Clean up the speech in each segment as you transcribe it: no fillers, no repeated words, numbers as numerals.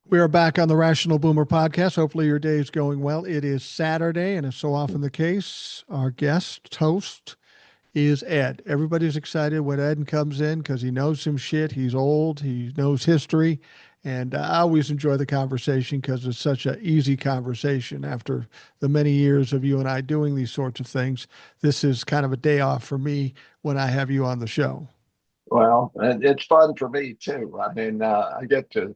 We are back on the Rational Boomer podcast. Hopefully, your day is going well. It is Saturday, and as so often the case, our guest host is Ed. Everybody's excited when Ed comes in because he knows some shit. He's old, he knows history, and I always enjoy the conversation because it's such an easy conversation. After the many years of you and I doing these sorts of things, this is kind of a day off for me when I have you on the show. Well, and it's fun for me too. I mean, I get to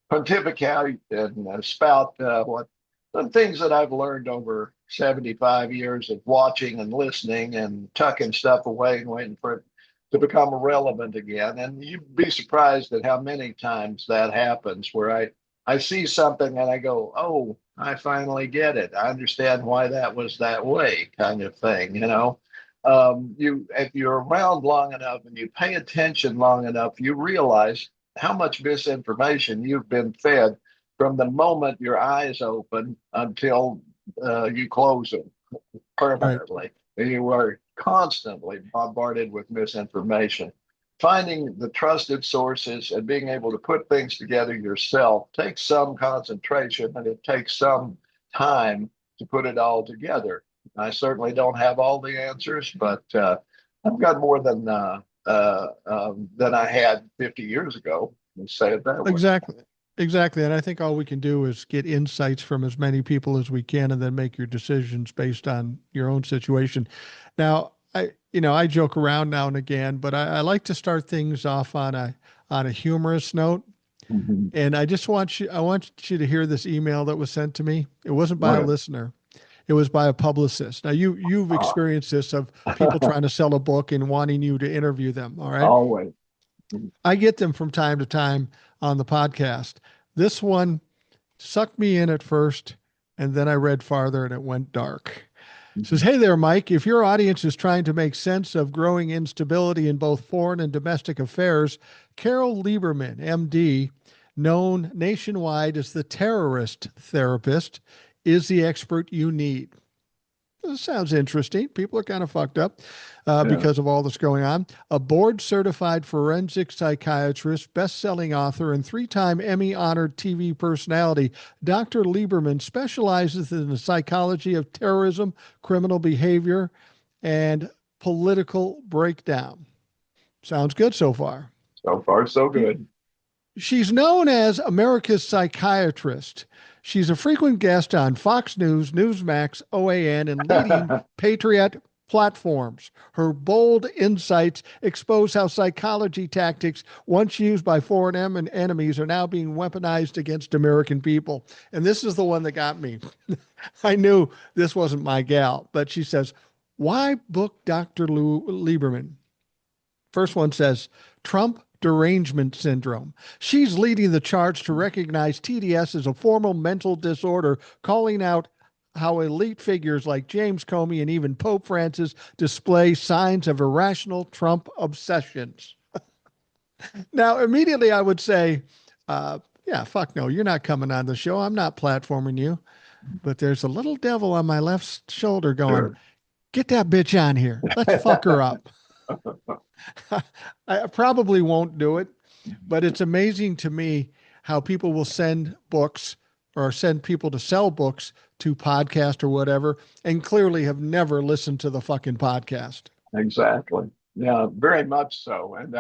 pontificate and spout what the things that I've learned over 75 years of watching and listening and tucking stuff away and waiting for it to become relevant again. And you'd be surprised at how many times that happens where I see something and I go, oh, I finally get it. I understand why that was that way, kind of thing, you know. You if you're around long enough and you pay attention long enough, you realize how much misinformation you've been fed from the moment your eyes open until you close them Right. permanently. You are constantly bombarded with misinformation. Finding the trusted sources and being able to put things together yourself takes some concentration and it takes some time to put it all together. I certainly don't have all the answers, but I've got more than I had 50 years ago. Let's say it that way. Exactly. Exactly. And I think all we can do is get insights from as many people as we can and then make your decisions based on your own situation. Now, I joke around now and again, but I like to start things off on a humorous note. Mhm. And I want you to hear this email that was sent to me. It wasn't by a Right. listener. It was by a publicist. Now you've Uh, experienced this of people trying to sell a book and wanting you to interview them. All right. always. I get them from time to time on the podcast. This one sucked me in at first, and then I read farther and it went dark. It says, hey there, Mike. If your audience is trying to make sense of growing instability in both foreign and domestic affairs, Carol Lieberman, MD, known nationwide as the terrorist therapist, is the expert you need. This sounds interesting. People are kind of fucked up Yeah. because of all that's going on. A board certified forensic psychiatrist, best selling author, and 3 time Emmy honored TV personality, Dr. Lieberman specializes in the psychology of terrorism, criminal behavior, and political breakdown. Sounds good so far. So far, so good. She's known as America's psychiatrist. She's a frequent guest on Fox News, Newsmax, OAN, and leading Patriot platforms. Her bold insights expose how psychology tactics, once used by foreign enemies, are now being weaponized against American people. And this is the one that got me. I knew this wasn't my gal, but she says, why book Dr. Lieberman? First one says Trump derangement syndrome. She's leading the charge to recognize TDS as a formal mental disorder, calling out how elite figures like James Comey and even Pope Francis display signs of irrational Trump obsessions. Now, immediately I would say, yeah, fuck no, you're not coming on the show. I'm not platforming you. But there's a little devil on my left shoulder going, Sure. get that bitch on here. Let's fuck her up. I probably won't do it, but it's amazing to me how people will send books or send people to sell books to podcast or whatever, and clearly have never listened to the fucking podcast. Exactly. Yeah, very much so. And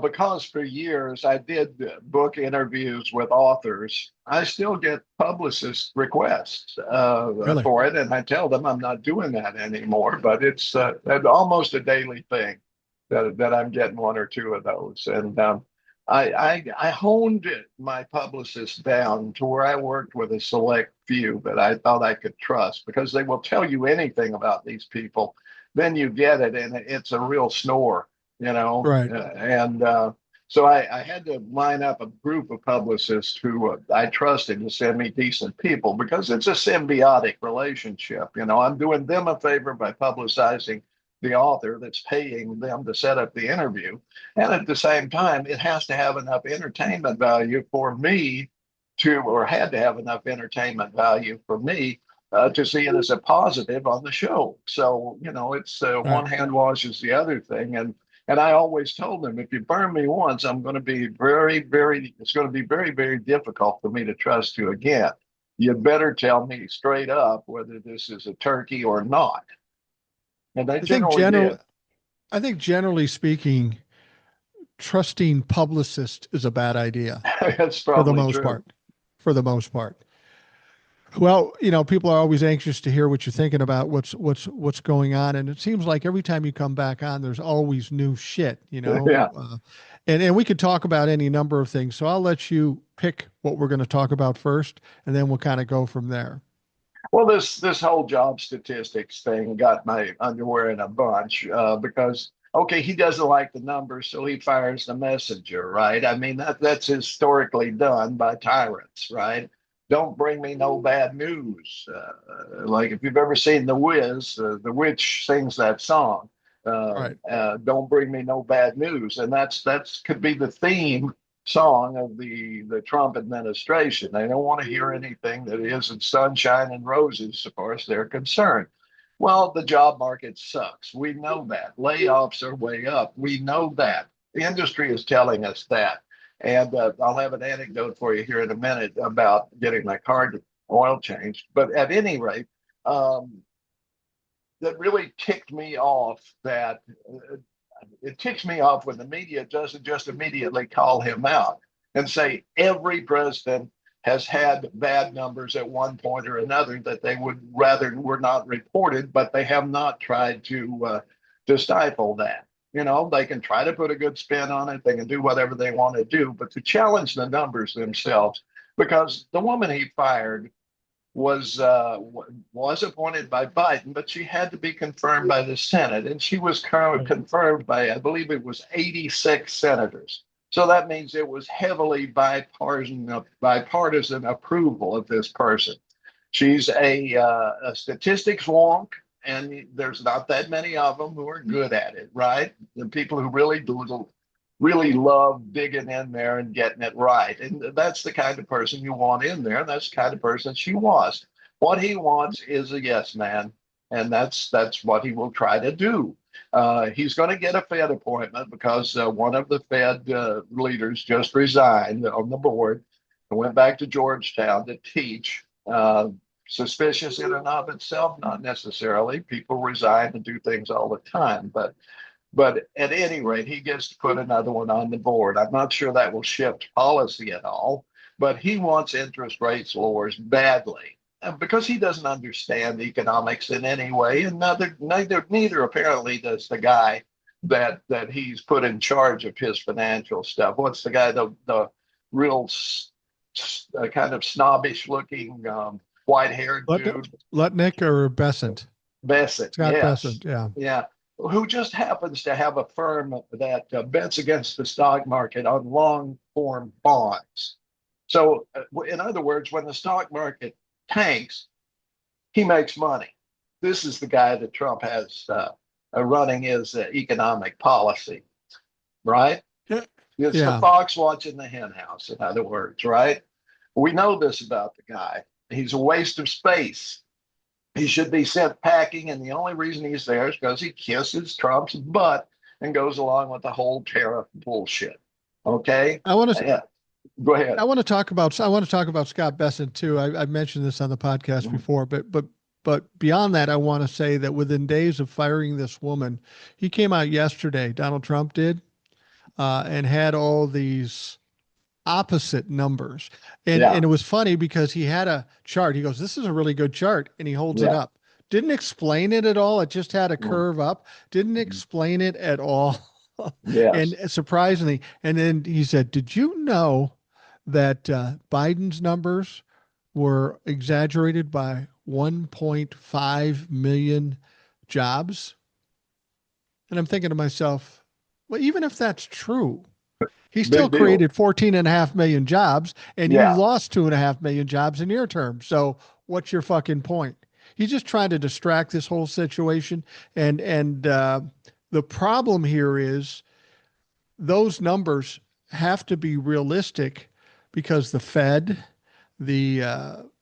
because for years I did book interviews with authors, I still get publicist requests Really? for it, and I tell them I'm not doing that anymore. But it's almost a daily thing that I'm getting one or two of those, and I honed my publicist down to where I worked with a select few that I thought I could trust because they will tell you anything about these people. Then you get it, and it's a real snore, Right. and so I had to line up a group of publicists who I trusted to send me decent people because it's a symbiotic relationship. I'm doing them a favor by publicizing the author that's paying them to set up the interview. And at the same time, it has to have enough entertainment value for me or had to have enough entertainment value for me to see it as a positive on the show. So, it's one Right. hand washes the other thing. And And I always told them, if you burn me once, I'm going to be it's going to be very, very difficult for me to trust you again. You better tell me straight up whether this is a turkey or not. And they I think generally general, did. I think generally speaking, trusting publicists is a bad idea That's for the probably most true. part. For the most part. Well, people are always anxious to hear what you're thinking about what's going on, and it seems like every time you come back on, there's always new shit. Yeah. And we could talk about any number of things. So I'll let you pick what we're going to talk about first, and then we'll kind of go from there. Well, this whole job statistics thing got my underwear in a bunch because okay, he doesn't like the numbers, so he fires the messenger, right? I mean that's historically done by tyrants, right? Don't bring me no bad news. Like if you've ever seen The Wiz, the witch sings that song. Right. Don't bring me no bad news, and that's could be the theme song of the Trump administration. They don't want to hear anything that isn't sunshine and roses, as far as they're concerned. Well, the job market sucks. We know that. Layoffs are way up. We know that. The industry is telling us that. And I'll have an anecdote for you here in a minute about getting my car oil changed. But at any rate, um, that really ticked me off that it ticks me off when the media doesn't just immediately call him out and say every president has had bad numbers at one point or another that they would rather were not reported, but they have not tried to stifle that. They can try to put a good spin on it. They can do whatever they want to do, but to challenge the numbers themselves, because the woman he fired was appointed by Biden, but she had to be confirmed by the Senate, and she was confirmed by, I believe it was 86 senators. So that means it was heavily bipartisan approval of this person. She's a statistics wonk, and there's not that many of them who are good at it, right? The people who really love digging in there and getting it right. And that's the kind of person you want in there. And that's the kind of person she was. What he wants is a yes man. And that's what he will try to do. He's going to get a Fed appointment because one of the Fed leaders just resigned on the board and went back to Georgetown to teach. Suspicious in and of itself, not necessarily. People resign and do things all the time, but at any rate, he gets to put another one on the board. I'm not sure that will shift policy at all, but he wants interest rates lowers badly because he doesn't understand economics in any way, and neither apparently does the guy that he's put in charge of his financial stuff. What's the guy, the real kind of snobbish looking white haired dude? Lutnick or Besant? Bassett, Scott yes. Besant. Yeah. Yeah, who just happens to have a firm that bets against the stock market on long form bonds. So, in other words, when the stock market tanks, he makes money. This is the guy that Trump has running his economic policy, right? Yeah. It's the Yeah. fox watching the hen house, in other words, right? We know this about the guy. He's a waste of space. He should be sent packing, and the only reason he's there is because he kisses Trump's butt and goes along with the whole tariff bullshit. Okay, I want to yeah, go ahead. I want to talk about Scott Besant too. I mentioned this on the podcast Mhm. before, but beyond that, I want to say that within days of firing this woman, he came out yesterday, Donald Trump did, and had all these opposite numbers. And Yeah, it was funny because he had a chart. He goes, "This is a really good chart," and he holds it yeah, up. Didn't explain it at all. It just had a mm, curve up. Didn't mm, explain it at all. And yes, surprisingly, and then he said, "Did you know that Biden's numbers were exaggerated by 1.5 million jobs?" And I'm thinking to myself, well, even if that's true, he still big deal. created 14.5 million jobs, and you Yeah, lost 2.5 million jobs in your term. So what's your fucking point? He's just trying to distract this whole situation. And the problem here is those numbers have to be realistic because the Fed, the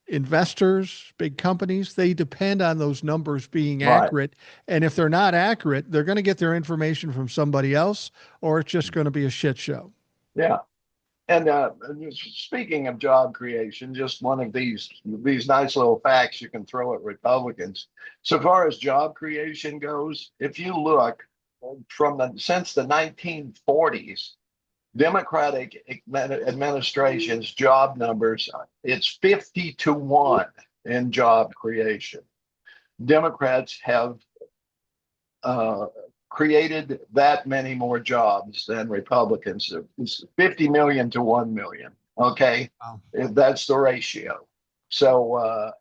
investors, big companies, they depend on those numbers being Right. accurate. And if they're not accurate, they're going to get their information from somebody else, or it's just going to be a shit show. Yeah. And speaking of job creation, just one of these nice little facts you can throw at Republicans. So far as job creation goes, if you look from the since the 1940s, Democratic administration's job numbers, it's 50 to 1 in job creation. Democrats have uh, created that many more jobs than Republicans. It's 50 million to 1 million. Okay. Wow. That's the ratio. So,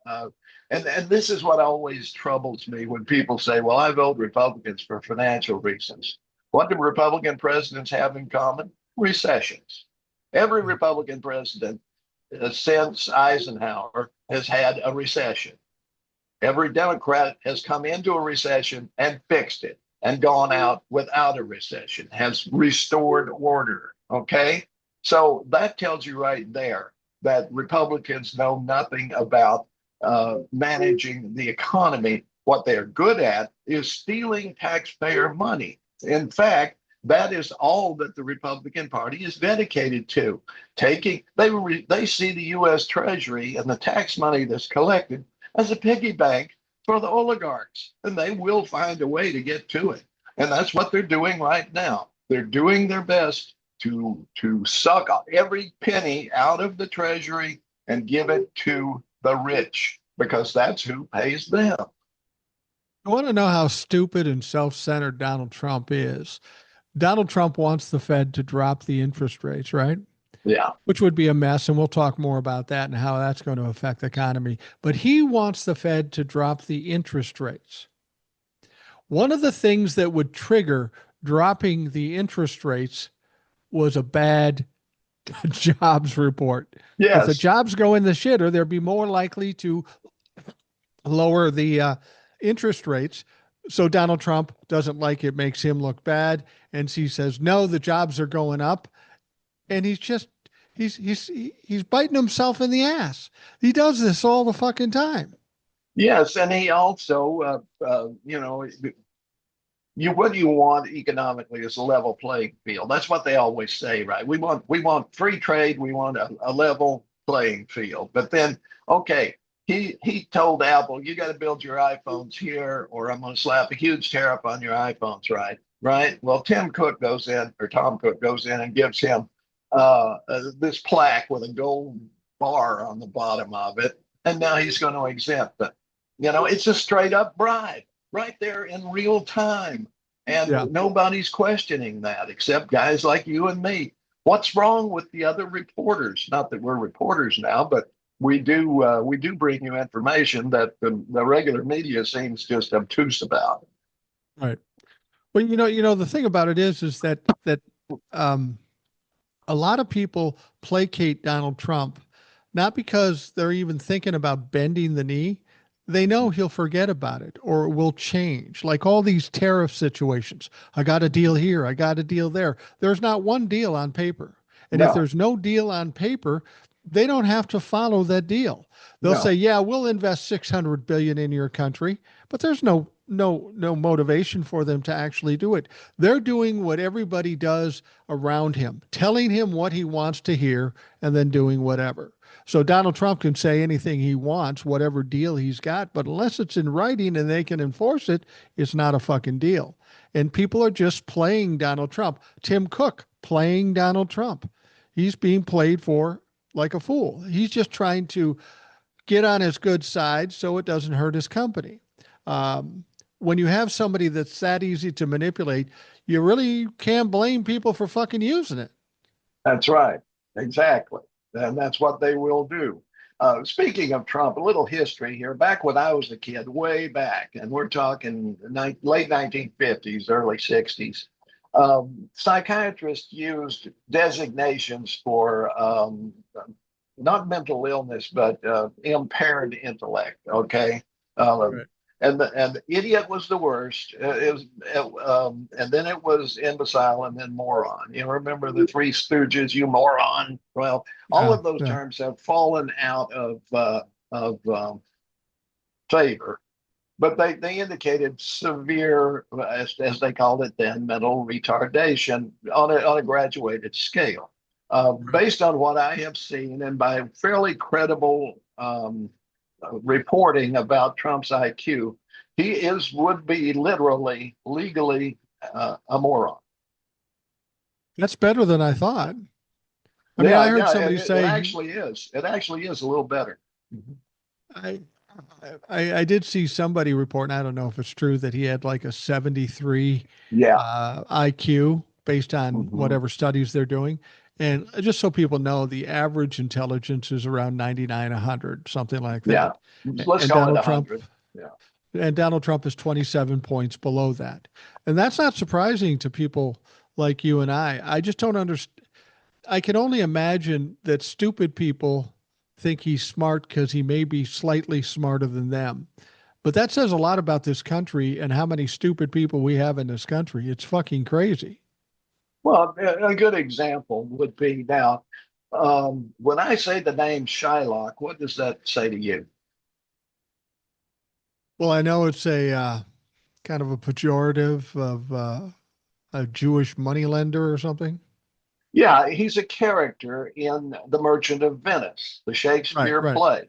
and this is what always troubles me when people say, well, I vote Republicans for financial reasons. What do Republican presidents have in common? Recessions. Every Republican president since Eisenhower has had a recession. Every Democrat has come into a recession and fixed it and gone out without a recession, has restored order. Okay. So that tells you right there that Republicans know nothing about managing the economy. What they're good at is stealing taxpayer money. In fact, that is all that the Republican Party is dedicated to. They see the U.S. Treasury and the tax money that's collected as a piggy bank for the oligarchs, and they will find a way to get to it. And that's what they're doing right now. They're doing their best to suck every penny out of the Treasury and give it to the rich because that's who pays them. I want to know how stupid and self-centered Donald Trump is. Donald Trump wants the Fed to drop the interest rates, right? Yeah. Which would be a mess. And we'll talk more about that and how that's going to affect the economy. But he wants the Fed to drop the interest rates. One of the things that would trigger dropping the interest rates was a bad jobs report. If the Yes. jobs go in the shitter, they'll be more likely to lower the interest rates. So Donald Trump doesn't like it, makes him look bad. And he says, no, the jobs are going up. And he's biting himself in the ass. He does this all the fucking time. Yes. And he also, what you want economically is a level playing field. That's what they always say, right? We want free trade. We want a level playing field. But then, okay, he told Apple, you got to build your iPhones here, or I'm going to slap a huge tariff on your iPhones, right? Right. Well, Tom Cook goes in and gives him this plaque with a gold bar on the bottom of it, and now he's going to exempt it. It's a straight up bribe right there in real time. And Yeah. nobody's questioning that except guys like you and me. What's wrong with the other reporters? Not that we're reporters now, but we do bring you information that the regular media seems just obtuse about. Right. Well, the thing about it is that um, a lot of people placate Donald Trump, not because they're even thinking about bending the knee. They know he'll forget about it or it will change. Like all these tariff situations. I got a deal here. I got a deal there. There's not one deal on paper. And if No, there's no deal on paper, they don't have to follow that deal. They'll say, no, "Yeah, we'll invest 600 billion in your country," but there's no motivation for them to actually do it. They're doing what everybody does around him, telling him what he wants to hear and then doing whatever. So Donald Trump can say anything he wants, whatever deal he's got, but unless it's in writing and they can enforce it, it's not a fucking deal. And people are just playing Donald Trump. Tim Cook playing Donald Trump. He's being played for like a fool. He's just trying to get on his good side so it doesn't hurt his company. When you have somebody that's that easy to manipulate, you really can't blame people for fucking using it. that's right. Exactly. And that's what they will do. Speaking of Trump, a little history here. Back when I was a kid, way back, and we're talking late 1950s, early 60s, psychiatrists used designations for not mental illness, but impaired intellect. Okay. Um, Right. and the idiot was the worst. And then it was imbecile, and then moron. You remember the Three Stooges, you moron. Well, all Yeah. of those Yeah. terms have fallen out of favor. But they indicated severe, as they called it then, mental retardation on a graduated scale. Based on what I have seen and by fairly credible reporting about Trump's IQ, would be literally, legally a moron. That's better than I thought. I mean, I Yeah, heard yeah, somebody and it say actually is. It actually is a little better. I, I did see somebody report, and I don't know if it's true, that he had like a 73 Yeah. IQ based on Hmm. whatever studies they're doing. And just so people know, the average intelligence is around 99, 100, something like Yeah. that. Let's And call it Donald Trump 100. Yeah. and Donald Trump is 27 points below that. And that's not surprising to people like you and I. I just don't understand. I can only imagine that stupid people think he's smart because he may be slightly smarter than them. But that says a lot about this country and how many stupid people we have in this country. It's fucking crazy. Well, a good example would be now, when I say the name Shylock, what does that say to you? Well, I know it's a kind of a pejorative of a Jewish moneylender or something. Yeah, he's a character in The Merchant of Venice, the Right, Shakespeare right. play.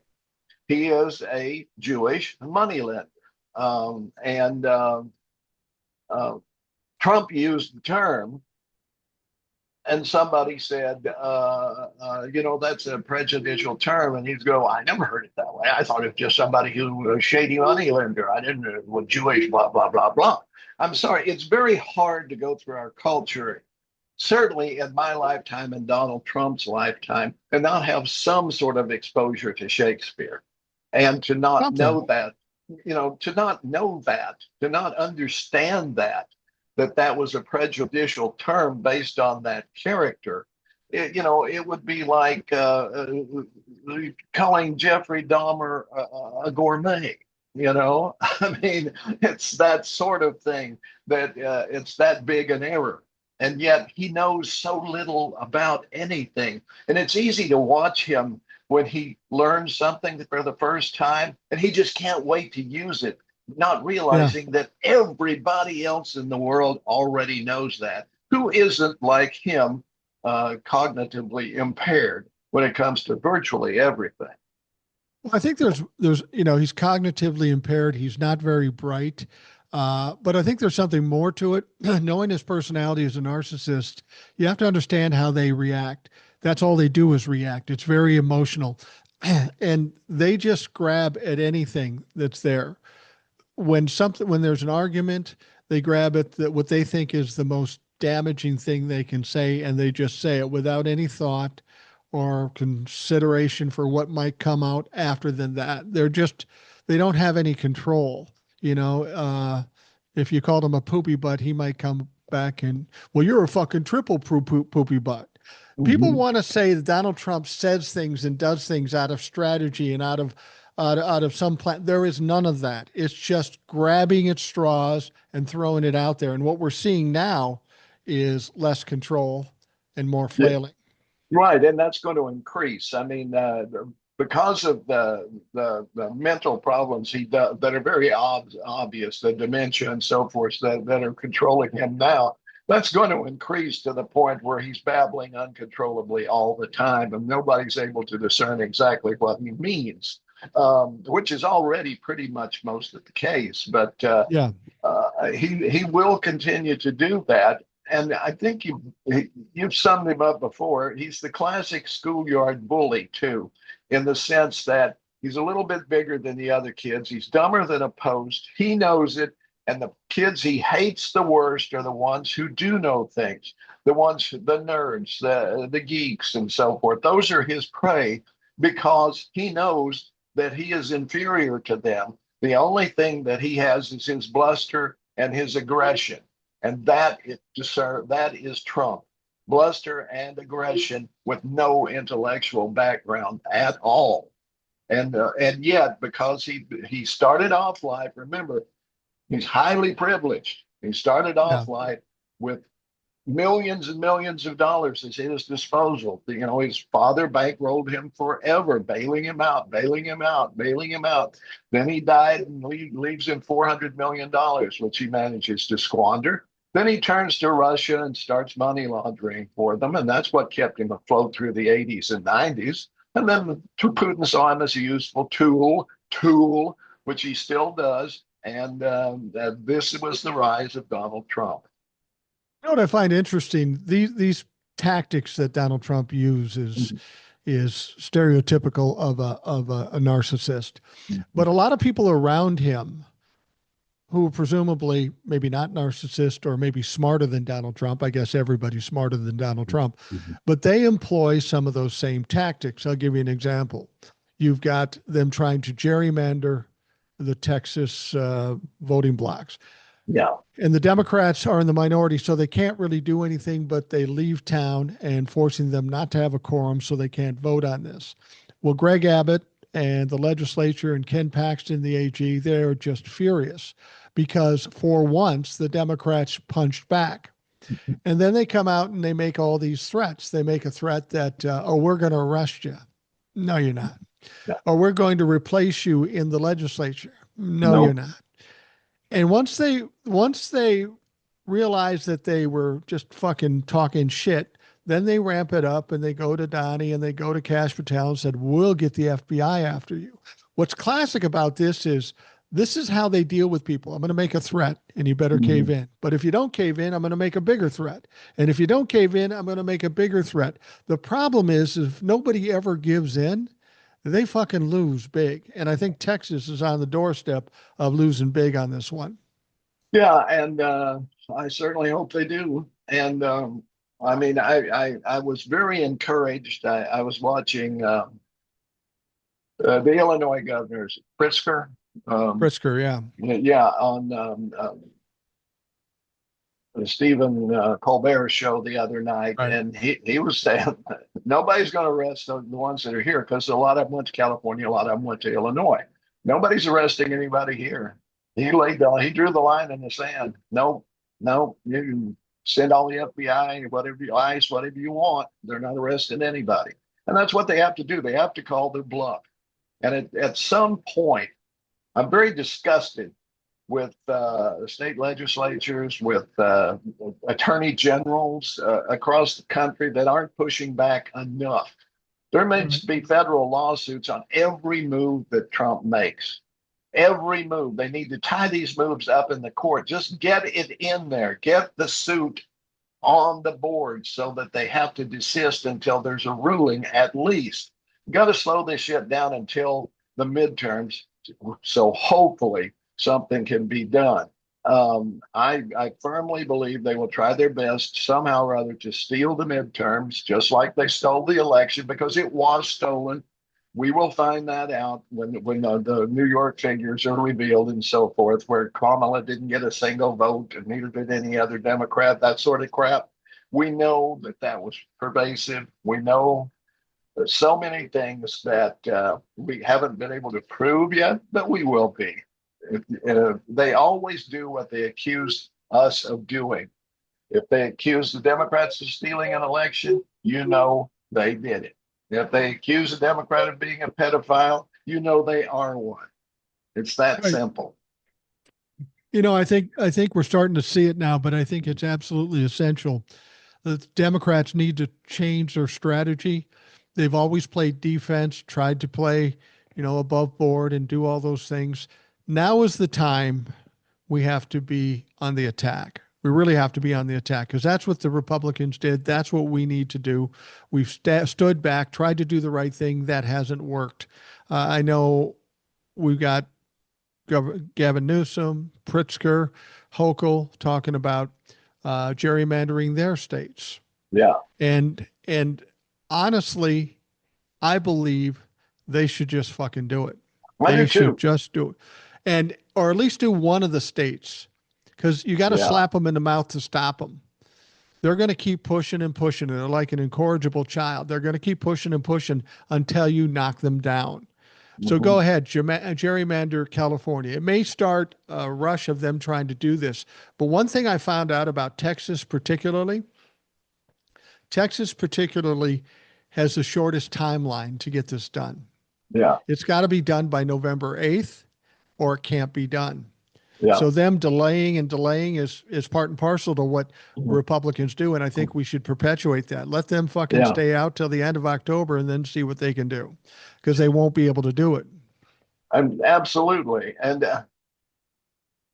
He is a Jewish moneylender. And uh, Trump used the term, and somebody said, that's a prejudicial term. And he'd go, I never heard it that way. I thought it was just somebody who was a shady moneylender. I didn't know it was Jewish, blah, blah, blah, blah. I'm sorry. It's very hard to go through our culture, certainly in my lifetime and Donald Trump's lifetime, and not have some sort of exposure to Shakespeare and to not Something. know that, to not know that, to not understand that was a prejudicial term based on that character. It would be like calling Jeffrey Dahmer a gourmet. I mean, it's that sort of thing that it's that big an error. And yet he knows so little about anything. And it's easy to watch him when he learns something for the first time and he just can't wait to use it, not Yeah. realizing that everybody else in the world already knows that. Who isn't like him, cognitively impaired when it comes to virtually everything? Well, I think he's cognitively impaired. He's not very bright. But I think there's something more to it. Knowing his personality as a narcissist, you have to understand how they react. That's all they do is react. It's very emotional. And they just grab at anything that's there. When there's an argument, they grab at what they think is the most damaging thing they can say, and they just say it without any thought or consideration for what might come out after than that. They don't have any control. You know, if you called him a poopy butt, he might come back and, well, you're a fucking triple poopy butt. People Mm-hmm. want to say that Donald Trump says things and does things out of strategy and out of some plan. There is none of that. It's just grabbing at straws and throwing it out there. And what we're seeing now is less control and more flailing. Right, and that's going to increase. I mean, because of the mental problems that are very obvious, the dementia and so forth that are controlling him now, that's going to increase to the point where he's babbling uncontrollably all the time, and nobody's able to discern exactly what he means, which is already pretty much most of the case. But Yeah. he will continue to do that. And I think you've summed him up before. He's the classic schoolyard bully too, in the sense that he's a little bit bigger than the other kids. He's dumber than a post. He knows it. And the kids he hates the worst are the ones who do know things, the nerds, the geeks, and so forth. Those are his prey because he knows that he is inferior to them. The only thing that he has is his bluster and his aggression. And that is Trump. Bluster and aggression with no intellectual background at all. And yet, because he started off life, remember, he's highly privileged. He started Yeah. off life with millions and millions of dollars is at his disposal. His father bankrolled him forever, bailing him out, bailing him out, bailing him out. Then he died and leaves him $400 million, which he manages to squander. Then he turns to Russia and starts money laundering for them. And that's what kept him afloat through the 80s and 90s. And then Putin saw him as a useful tool, which he still does. And this was the rise of Donald Trump. You know what I find interesting? These tactics that Donald Trump uses is stereotypical of a narcissist. But a lot of people around him who are presumably maybe not narcissist or maybe smarter than Donald Trump. I guess everybody's smarter than Donald Trump, but they employ some of those same tactics. I'll give you an example. You've got them trying to gerrymander the Texas voting blocks. Yeah. And the Democrats are in the minority, so they can't really do anything, but they leave town and forcing them not to have a quorum so they can't vote on this. Well, Greg Abbott and the legislature and Ken Paxton, the AG, they're just furious because for once the Democrats punched back. And then they come out and they make all these threats. They make a threat that, we're going to arrest you. No, you're not. Yeah. Or we're going to replace you in the legislature. No, you're not. And once they realized that they were just fucking talking shit, then they ramp it up and they go to Donnie and they go to Kash Patel and said, we'll get the FBI after you. What's classic about this is how they deal with people. I'm going to make a threat and you better cave in. But if you don't cave in, I'm going to make a bigger threat. And if you don't cave in, I'm going to make a bigger threat. The problem is if nobody ever gives in, they fucking lose big. And I think Texas is on the doorstep of losing big on this one. Yeah, and I certainly hope they do. And I mean, I was very encouraged. I was watching the Illinois governor's Pritzker. Pritzker, yeah. Yeah, on Stephen Colbert's show the other night, Right. and he was saying nobody's going to arrest the ones that are here because a lot of them went to California, a lot of them went to Illinois. Nobody's arresting anybody here. He drew the line in the sand. No, you can send all the FBI, ICE, whatever you want. They're not arresting anybody, and that's what they have to do. They have to call their bluff. And at some point, I'm very disgusted with state legislatures, with attorney generals across the country that aren't pushing back enough. There needs to be federal lawsuits on every move that Trump makes. Every move. They need to tie these moves up in the court. Just get it in there. Get the suit on the board so that they have to desist until there's a ruling at least. You got to slow this shit down until the midterms. So hopefully something can be done. I firmly believe they will try their best somehow or other to steal the midterms, just like they stole the election, because it was stolen. We will find that out when the New York figures are revealed and so forth, where Kamala didn't get a single vote and neither did any other Democrat, that sort of crap. We know that was pervasive. We know so many things that we haven't been able to prove yet, but we will be. They always do what they accuse us of doing. If they accuse the Democrats of stealing an election, they did it. If they accuse a Democrat of being a pedophile, they are one. It's that simple. I think we're starting to see it now, but I think it's absolutely essential that Democrats need to change their strategy. They've always played defense, tried to play, above board and do all those things. Now is the time we have to be on the attack. We really have to be on the attack because that's what the Republicans did. That's what we need to do. We've stood back, tried to do the right thing. That hasn't worked. I know we've got Gavin Newsom, Pritzker, Hochul talking about gerrymandering their states. Yeah. And honestly, I believe they should just fucking do it. They should just do it. Or at least do one of the states, because you got to slap them in the mouth to stop them. They're going to keep pushing and pushing. They're like an incorrigible child. They're going to keep pushing and pushing until you knock them down. So go ahead, gerrymander California. It may start a rush of them trying to do this. But one thing I found out about Texas particularly Texas particularly has the shortest timeline to get this done. Yeah. It's got to be done by November 8th or it can't be done. Yeah. So them delaying and delaying is part and parcel to what Republicans do. And I think we should perpetuate that. Let them fucking Yeah. stay out till the end of October and then see what they can do because they won't be able to do it. Absolutely. And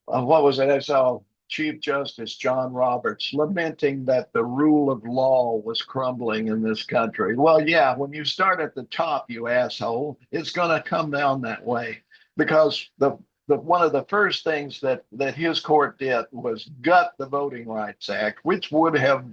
what was it? I saw Chief Justice John Roberts lamenting that the rule of law was crumbling in this country. Well, yeah, when you start at the top, you asshole, it's going to come down that way because the one of the first things that his court did was gut the Voting Rights Act, which would have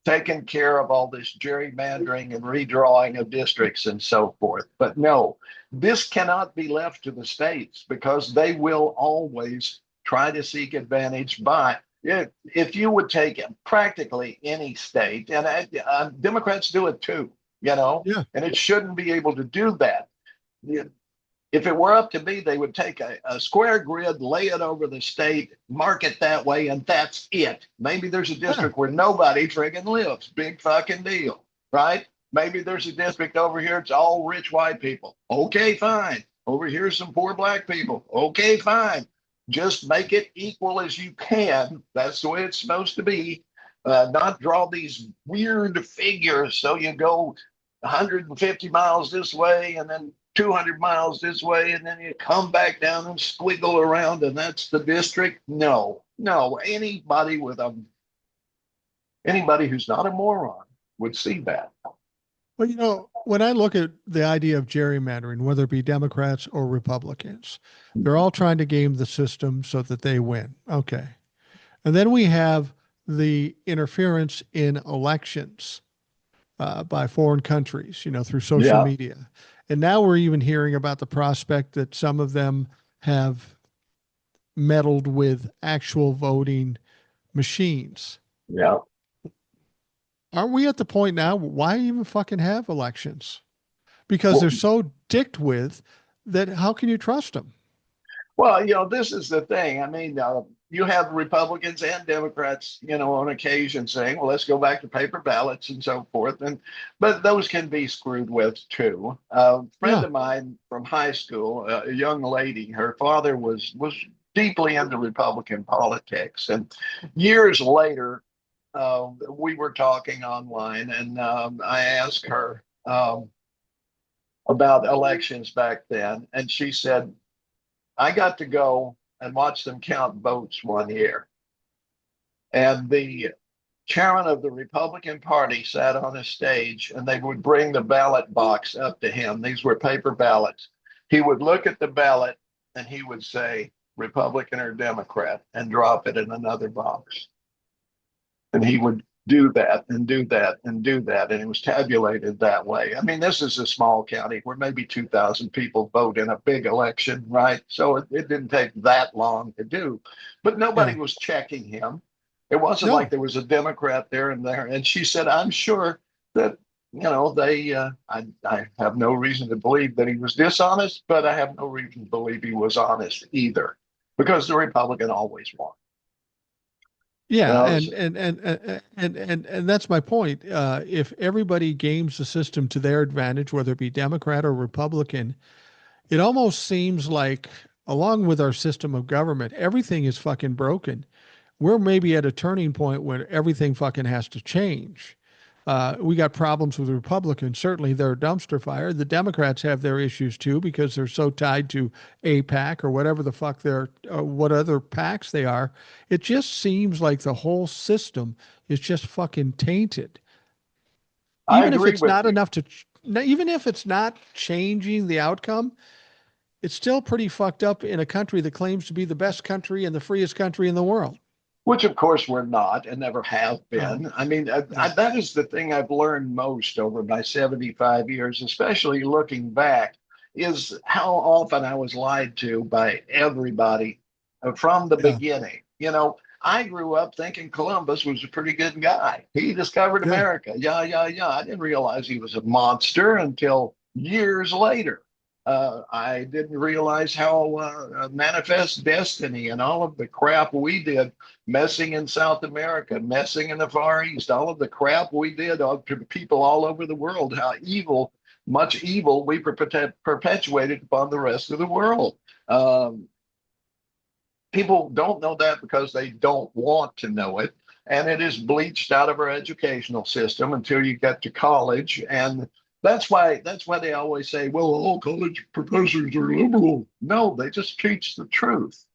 taken care of all this gerrymandering and redrawing of districts and so forth. But no, this cannot be left to the states because they will always try to seek advantage by if you would take practically any state, and Democrats do it too, Yeah. and it shouldn't be able to do that. If it were up to me, they would take a square grid, lay it over the state, mark it that way, and that's it. Maybe there's a district where nobody friggin' lives. Big fucking deal, right? Maybe there's a district over here, it's all rich white people. Okay, fine. Over here's some poor black people. Okay, fine. Just make it equal as you can. That's the way it's supposed to be. Not draw these weird figures. So you go 150 miles this way and then 200 miles this way, and then you come back down and squiggle around, and that's the district. No, no. Anybody who's not a moron would see that. Well, when I look at the idea of gerrymandering, whether it be Democrats or Republicans, they're all trying to game the system so that they win. Okay. And then we have the interference in elections by foreign countries, through social media. And now we're even hearing about the prospect that some of them have meddled with actual voting machines. Yeah. Aren't we at the point now? Why even fucking have elections? Because they're so dicked with that. How can you trust them? Well, this is the thing. I mean, you have Republicans and Democrats, on occasion saying, well, let's go back to paper ballots and so forth. But those can be screwed with too. A friend of mine from high school, a young lady, her father was deeply into Republican politics. And years later, we were talking online, and I asked her about elections back then. And she said, I got to go and watch them count votes one year. And the chairman of the Republican Party sat on a stage, and they would bring the ballot box up to him. These were paper ballots. He would look at the ballot and he would say, Republican or Democrat, and drop it in another box. And he would do that and do that and do that. And it was tabulated that way. I mean, this is a small county where maybe 2,000 people vote in a big election, right? So it didn't take that long to do. But nobody was checking him. It wasn't like there was a Democrat there and there. And she said, I'm sure that, I have no reason to believe that he was dishonest, but I have no reason to believe he was honest either, because the Republican always won. Yeah, and that's my point. If everybody games the system to their advantage, whether it be Democrat or Republican, it almost seems like, along with our system of government, everything is fucking broken. We're maybe at a turning point where everything fucking has to change. We got problems with the Republicans. Certainly, they're a dumpster fire. The Democrats have their issues too because they're so tied to AIPAC or whatever the fuck what other PACs they are. It just seems like the whole system is just fucking tainted. Even if it's not enough to, even if it's not changing the outcome, it's still pretty fucked up in a country that claims to be the best country and the freest country in the world. Which, of course, we're not and never have been. I mean, that is the thing I've learned most over my 75 years, especially looking back, is how often I was lied to by everybody from the beginning. I grew up thinking Columbus was a pretty good guy. He discovered America. Yeah. I didn't realize he was a monster until years later. I didn't realize how Manifest Destiny and all of the crap we did, messing in South America, messing in the Far East, all of the crap we did to people all over the world, how evil, much evil we perpetuated upon the rest of the world. Um, People don't know that because they don't want to know it. And it is bleached out of our educational system until you get to college. And that's why they always say, well, all college professors are liberal. No, they just teach the truth.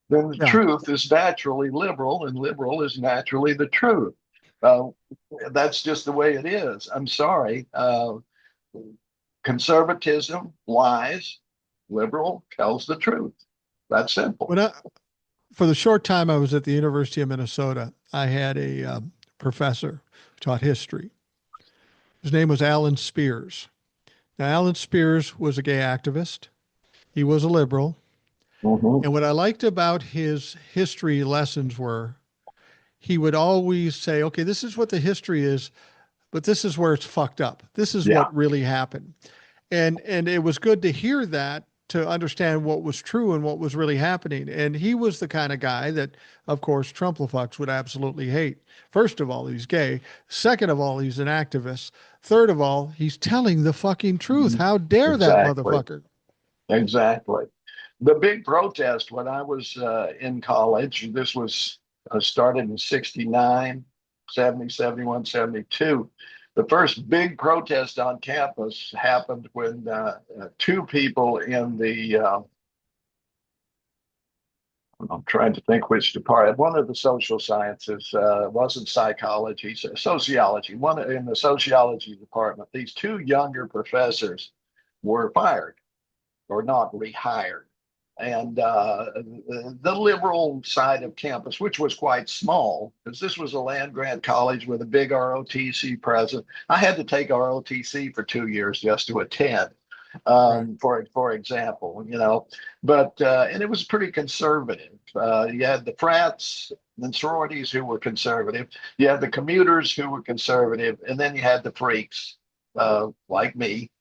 Then the Yeah. truth is naturally liberal, and liberal is naturally the truth. Uh, that's just the way it is. I'm sorry. Conservatism lies, liberal tells the truth. That's simple. When I, for the short time I was at the University of Minnesota, I had a professor who taught history. His name was Alan Spears. Now, Alan Spears was a gay activist. He was a liberal. Mhm. And what I liked about his history lessons were he would always say, okay, this is what the history is, but this is where it's fucked up. This is Yeah, what really happened. And it was good to hear that, to understand what was true and what was really happening. And he was the kind of guy that, of course, Trumplefucks would absolutely hate. First of all, he's gay. Second of all, he's an activist. Third of all, he's telling the fucking truth. How dare that exactly. motherfucker? Exactly. The big protest when I was in college, this was started in 69, 70, 71, 72. The first big protest on campus happened when two people in the, I'm trying to think which department, one of the social sciences, wasn't psychology, sociology, one in the sociology department, these two younger professors were fired or not rehired. And the liberal side of campus, which was quite small, because this was a land grant college with a big ROTC present. I had to take ROTC for 2 years just to attend, Right. for example, But and it was pretty conservative. You had the frats and sororities who were conservative. You had the commuters who were conservative, and then you had the freaks like me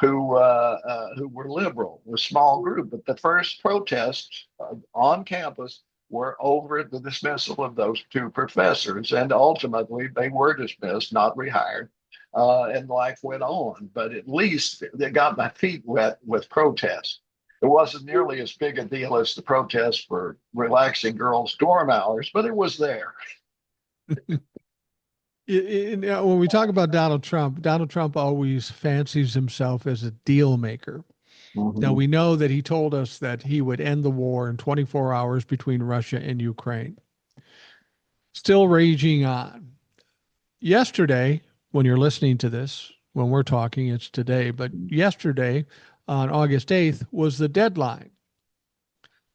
who were liberal, a small group. But the first protests on campus were over the dismissal of those two professors, and ultimately they were dismissed, not rehired. And life went on, but at least they got my feet wet with protests. It wasn't nearly as big a deal as the protests for relaxing girls' dorm hours, but it was there. When we talk about Donald Trump always fancies himself as a deal maker. Now, Mm-hmm. we know that he told us that he would end the war in 24 hours between Russia and Ukraine. Still raging on. Yesterday, when you're listening to this, when we're talking, it's today, but yesterday on August 8th was the deadline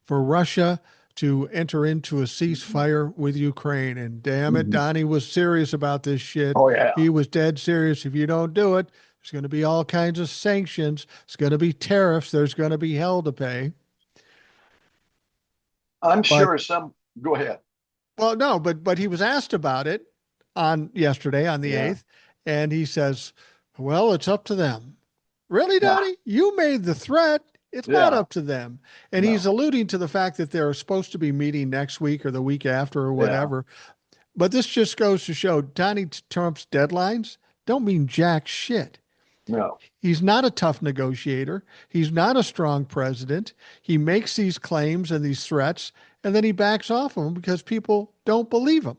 for Russia to enter into a ceasefire with Ukraine. And damn it, Mm-hmm. Donnie was serious about this shit. Oh yeah, He was dead serious. If you don't do it, there's going to be all kinds of sanctions. It's going to be tariffs. There's going to be hell to pay. I'm But sure some. Go ahead. well, no, but he was asked about it on yesterday on the Yeah, 8th, and he says, "Well, it's up to them." Really, yeah, Donnie? You made the threat. It's not yeah. up to them. And he's No, alluding to the fact that they're supposed to be meeting next week or the week after or yeah. whatever. But this just goes to show Donnie Trump's deadlines don't mean jack shit. No, He's not a tough negotiator. He's not a strong president. He makes these claims and these threats, and then he backs off of them because people don't believe him.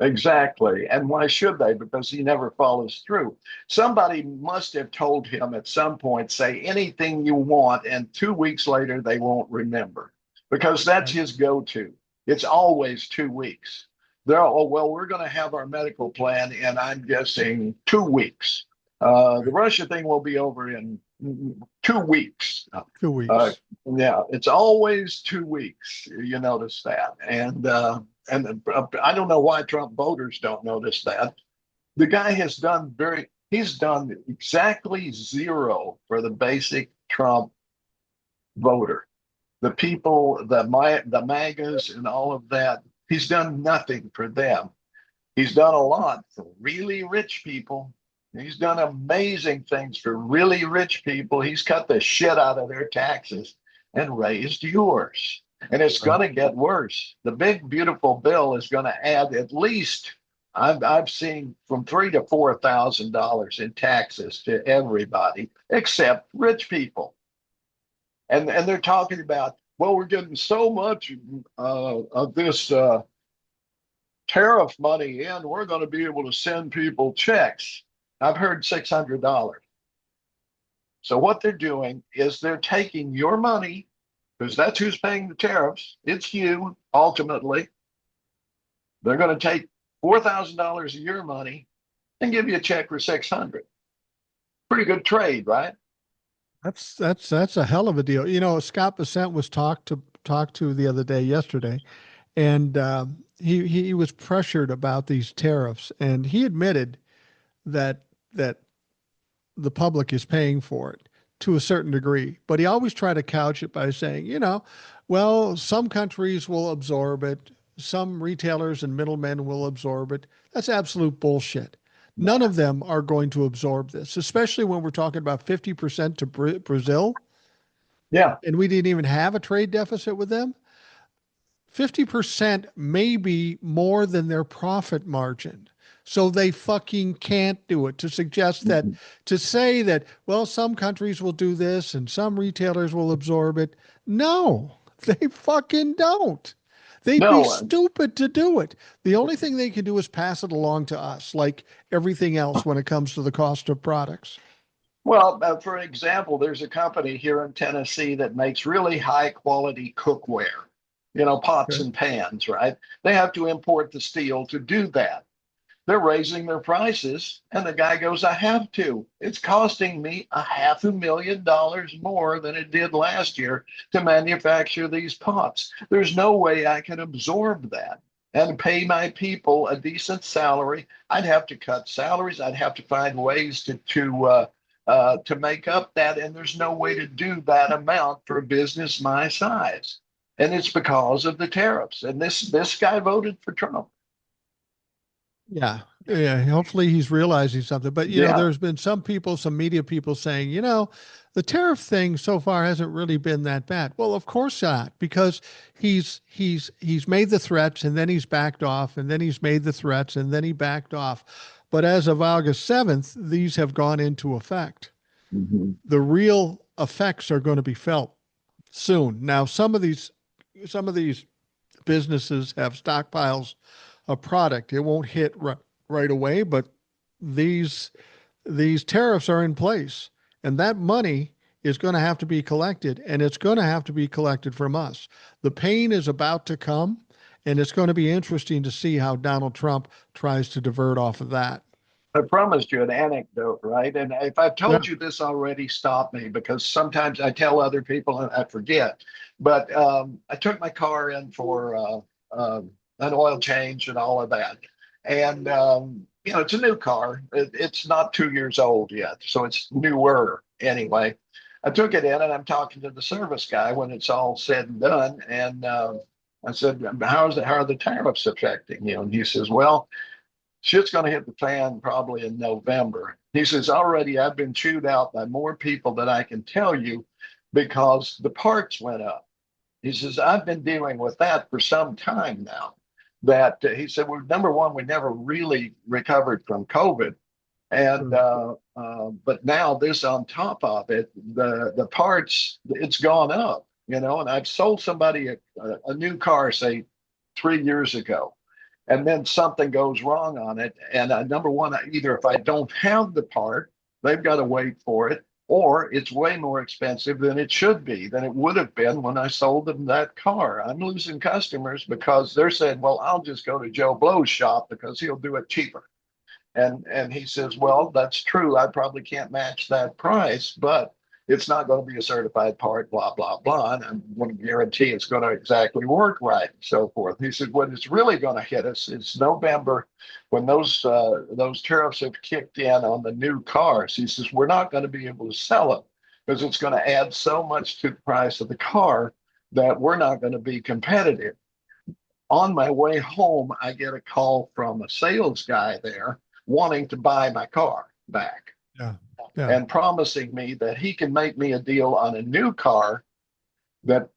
exactly. And why should they? Because he never follows through. Somebody must have told him at some point, say anything you want, and 2 weeks later, they won't remember because that's Right. his go to. It's always 2 weeks. They're, oh, well, we're going to have our medical plan, and I'm guessing 2 weeks. The Right. Russia thing will be over in 2 weeks. Two Uh, weeks. yeah, it's always 2 weeks. You notice that, and I don't know why Trump voters don't notice that. The guy he's done exactly zero for the basic Trump voter. The people, the MAGAs and all of that. He's done nothing for them. He's done a lot for really rich people, He's done amazing things for really rich people. He's cut the shit out of their taxes and raised yours. And it's going to get worse. The big beautiful bill is going to add at least I've seen from $3,000 to $4,000 in taxes to everybody except rich people. And they're talking about, well, we're getting so much of this tariff money in, we're going to be able to send people checks. I've heard $600. So what they're doing is they're taking your money, because that's who's paying the tariffs. It's you, ultimately. They're going to take $4,000 of your money and give you a check for 600. Pretty good trade, right? That's a hell of a deal. You know, Scott Bessent was talked to the other day, yesterday, and he was pressured about these tariffs, and he admitted that the public is paying for it to a certain degree. But he always tried to couch it by saying, you know, well, some countries will absorb it, some retailers and middlemen will absorb it. That's absolute bullshit. None of them are going to absorb this, especially when we're talking about 50% to Brazil, Yeah. and we didn't even have a trade deficit with them. 50% may be more than their profit margin. So they fucking can't do it. To suggest that, Mhm. to say that, well, some countries will do this and some retailers will absorb it. No, they fucking don't. They'd be No, stupid to do it. The only thing they can do is pass it along to us, like everything else when it comes to the cost of products. well, for example, there's a company here in Tennessee that makes really high quality cookware, pots Okay. and pans, right? They have to import the steel to do that. They're raising their prices, and the guy goes, I have to. It's costing me $500,000 more than it did last year to manufacture these pots. There's no way I can absorb that and pay my people a decent salary. I'd have to cut salaries. I'd have to find ways to make up that, and there's no way to do that amount for a business my size. And it's because of the tariffs. And this guy voted for Trump. Yeah. Yeah. Hopefully he's realizing something. But, you know, Yeah. there's been some people, some media people saying, you know, the tariff thing so far hasn't really been that bad. Well, of course not, because he's made the threats and then he's backed off and then he's made the threats and then he backed off. But as of August 7th, these have gone into effect. Mhm. The real effects are going to be felt soon. Now, some of these businesses have stockpiles of product. It won't hit right away, but these these tariffs are in place, and that money is going to have to be collected, and it's going to have to be collected from us. The pain is about to come, and it's going to be interesting to see how Donald Trump tries to divert off of that. I promised you an anecdote, right? And if I've Yeah. told you this already, stop me because sometimes I tell other people and I forget. But I took my car in for an oil change and all of that. And, it's a new car. It's not 2 years old yet. So it's newer anyway. I took it in and I'm talking to the service guy when it's all said and done. And I said, how are the tariffs affecting you? And he says, well, shit's going to hit the fan probably in November. He says, already I've been chewed out by more people than I can tell you because the parts went up. He says, I've been dealing with that for some time now. That he said, well, number one, we never really recovered from COVID. And Sure. but now this on top of it, the parts, it's gone up, and I've sold somebody a new car, say 3 years ago, and then something goes wrong on it. And number one, either if I don't have the part, they've got to wait for it, or it's way more expensive than it should be, than it would have been when I sold them that car. I'm losing customers because they're saying, well, I'll just go to Joe Blow's shop because he'll do it cheaper. And he says, well, that's true. I probably can't match that price, but it's not going to be a certified part, blah, blah, blah. And I want to guarantee it's going to exactly work right and so forth. He said, when it's really going to hit us is November when those tariffs have kicked in on the new cars. He says, we're not going to be able to sell them because it's going to add so much to the price of the car that we're not going to be competitive. On my way home, I get a call from a sales guy there wanting to buy my car. back Yeah. Yeah. and promising me that he can make me a deal on a new car that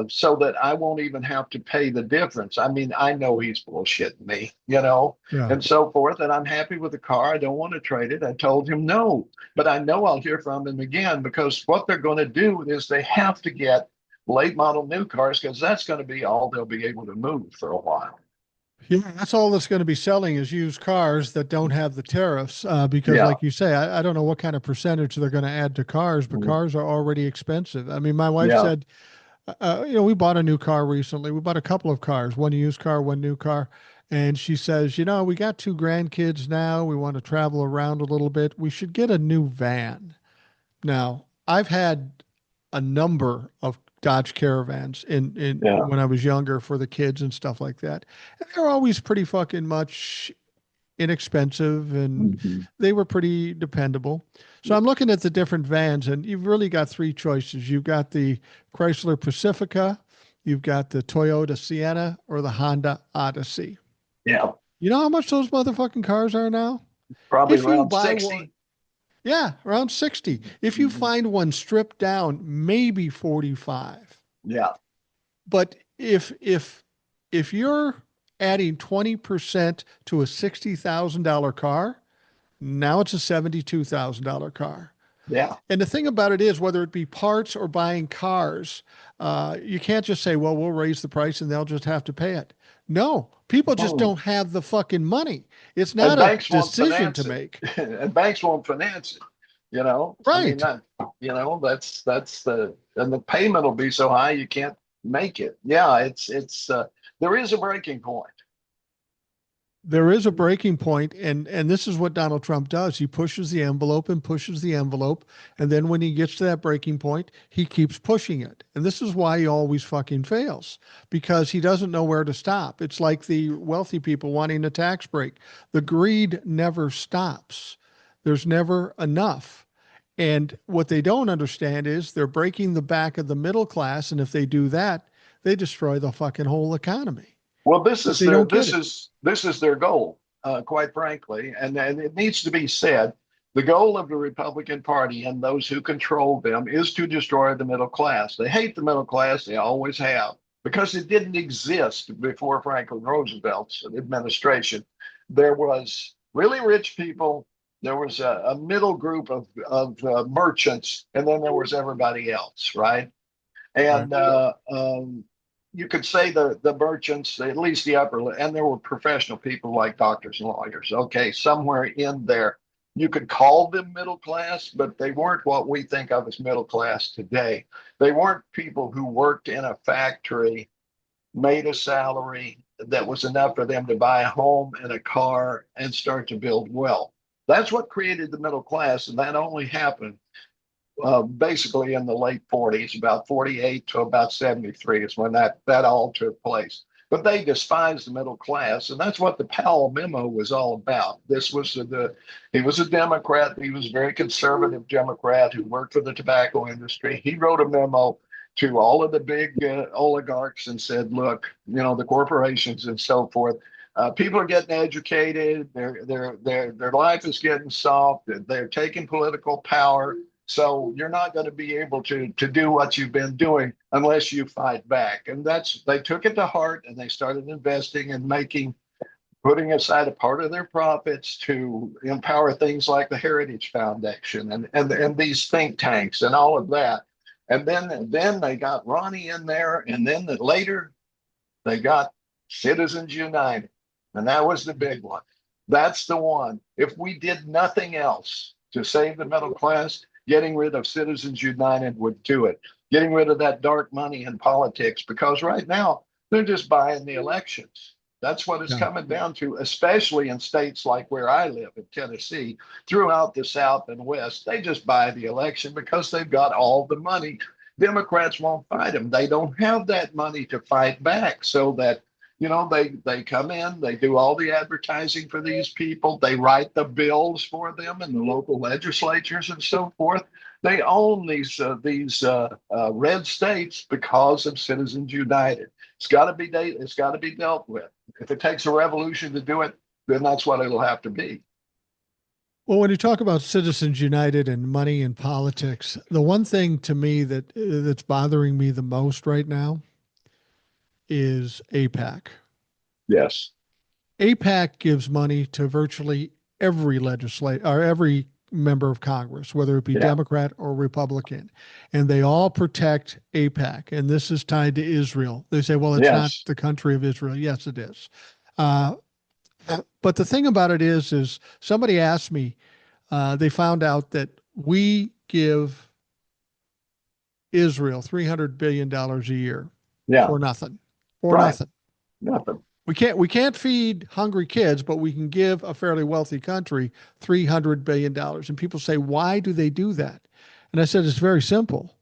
so that I won't even have to pay the difference. I mean, I know he's bullshitting me, Yeah. and so forth. And I'm happy with the car. I don't want to trade it. I told him no, but I know I'll hear from him again because what they're going to do is they have to get late model new cars because that's going to be all they'll be able to move for a while. Yeah, that's all that's going to be selling is used cars that don't have the tariffs. Because, Yeah. like you say, I don't know what kind of percentage they're going to add to cars, but cars are already expensive. I mean, my wife Yeah. said, we bought a new car recently. We bought a couple of cars, one used car, one new car. And she says, we got two grandkids now. We want to travel around a little bit. We should get a new van. Now, I've had a number of Dodge Caravans in Yeah. when I was younger for the kids and stuff like that. And they're always pretty fucking much inexpensive and Mhm. they were pretty dependable. So I'm looking at the different vans and you've really got three choices. You've got the Chrysler Pacifica, you've got the Toyota Sienna or the Honda Odyssey. Yeah. You know how much those motherfucking cars are now? Probably If you around buy one, 60. yeah, around 60. If you Mhm. find one stripped down, maybe 45. Yeah. But if you're adding 20% to a $60,000 car, now it's a $72,000 car. Yeah. And the thing about it is, whether it be parts or buying cars, you can't just say, well, we'll raise the price and they'll just have to pay it. No, people just Mm. don't have the fucking money. It's And not a banks won't decision to finance it. make. And banks won't finance it. I mean, Right. that's and the payment will be so high you can't make it. Yeah, it's there is a breaking point. There is a breaking point, and this is what Donald Trump does. He pushes the envelope and pushes the envelope, and then when he gets to that breaking point, he keeps pushing it. And this is why he always fucking fails because he doesn't know where to stop. It's like the wealthy people wanting a tax break. The greed never stops. There's never enough. And what they don't understand is they're breaking the back of the middle class, and if they do that, they destroy the fucking whole economy. Well, this But is they their don't get this it. is this is their goal, quite frankly, and it needs to be said. The goal of the Republican Party and those who control them is to destroy the middle class. They hate the middle class; they always have, because it didn't exist before Franklin Roosevelt's administration. There was really rich people. There was a middle group of merchants, and then there was everybody else, right? Right. And you could say the merchants, at least the upper, and there were professional people like doctors and lawyers. Okay, somewhere in there, you could call them middle class, but they weren't what we think of as middle class today. They weren't people who worked in a factory, made a salary that was enough for them to buy a home and a car and start to build wealth. That's what created the middle class, and that only happened basically in the late 40s, about 48 to about 73 is when that all took place. But they despised the middle class, and that's what the Powell memo was all about. This was he was a Democrat. He was a very conservative Democrat who worked for the tobacco industry. He wrote a memo to all of the big oligarchs and said, "Look, the corporations and so forth. People are getting educated. Their life is getting soft. They're taking political power. So you're not going to be able to do what you've been doing unless you fight back." And they took it to heart and they started investing and putting aside a part of their profits to empower things like the Heritage Foundation and these think tanks and all of that. And then they got Ronnie in there, and then later they got Citizens United, and that was the big one. That's the one. If we did nothing else to save the middle class, getting rid of Citizens United would do it. Getting rid of that dark money in politics, because right now they're just buying the elections. That's what it's Yeah. coming down to, especially in states like where I live in Tennessee, throughout the South and West. They just buy the election because they've got all the money. Democrats won't fight them. They don't have that money to fight back. So that they come in, they do all the advertising for these people, they write the bills for them in the local legislatures and so forth. They own these red states because of Citizens United. It's got to be dealt with. If it takes a revolution to do it, then that's what it'll have to be. Well, when you talk about Citizens United and money and politics, the one thing to me that's bothering me the most right now is APAC. Yes. APAC gives money to virtually every legislator or every member of Congress, whether it be Yeah. Democrat or Republican, and they all protect APAC. And this is tied to Israel. They say, well, it's not Yes. the country of Israel. Yes, it is. Uh, but the thing about it is somebody asked me, they found out that we give Israel $300 billion a year Yeah. for nothing, for Right. nothing. Nothing. We can't feed hungry kids, but we can give a fairly wealthy country $300 billion. And people say, why do they do that? And I said, it's very simple.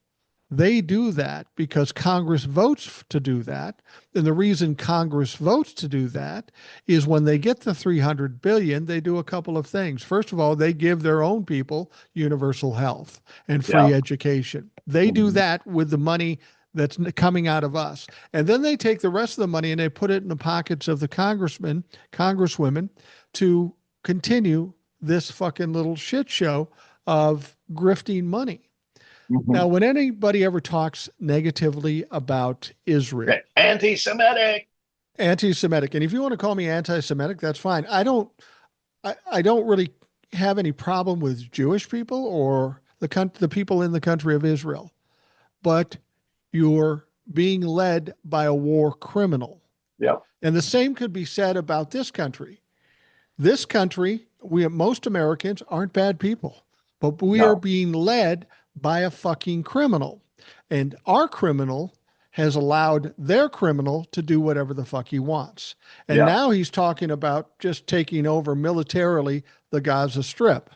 They do that because Congress votes to do that. And the reason Congress votes to do that is when they get the 300 billion, they do a couple of things. First of all, they give their own people universal health and Yeah. free education. They do Mhm. that with the money that's coming out of us. And then they take the rest of the money and they put it in the pockets of the congressmen, congresswomen to continue this fucking little shit show of grifting money. Now, Mhm. when anybody ever talks negatively about Israel, Anti-Semitic. anti-Semitic, and if you want to call me anti-Semitic, that's fine. I don't really have any problem with Jewish people or the people in the country of Israel, but you're being led by a war criminal. Yeah. And the same could be said about this country. This country, most Americans aren't bad people, but we are No. being led by a fucking criminal. And our criminal has allowed their criminal to do whatever the fuck he wants. And Yeah. now he's talking about just taking over militarily the Gaza Strip,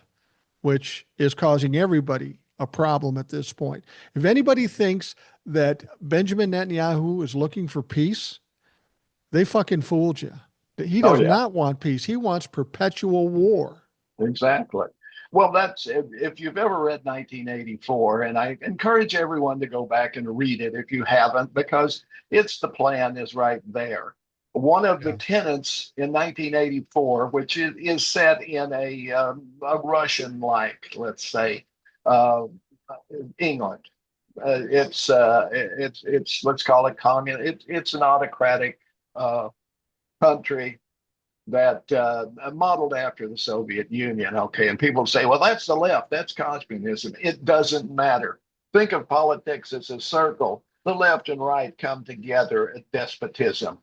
which is causing everybody a problem at this point. If anybody thinks that Benjamin Netanyahu is looking for peace, they fucking fooled you. He Oh does yeah. not want peace. He wants perpetual war. Exactly. Well, that's if you've ever read 1984, and I encourage everyone to go back and read it if you haven't, because it's the plan is right there. One of the Yeah. tenets in 1984, which is set in a Russian-like, let's say, uh, England. It's let's call it communist. It's an autocratic uh, country that modeled after the Soviet Union. Okay, and people say, well, that's the left, that's communism. It doesn't matter. Think of politics as a circle. The left and right come together at despotism.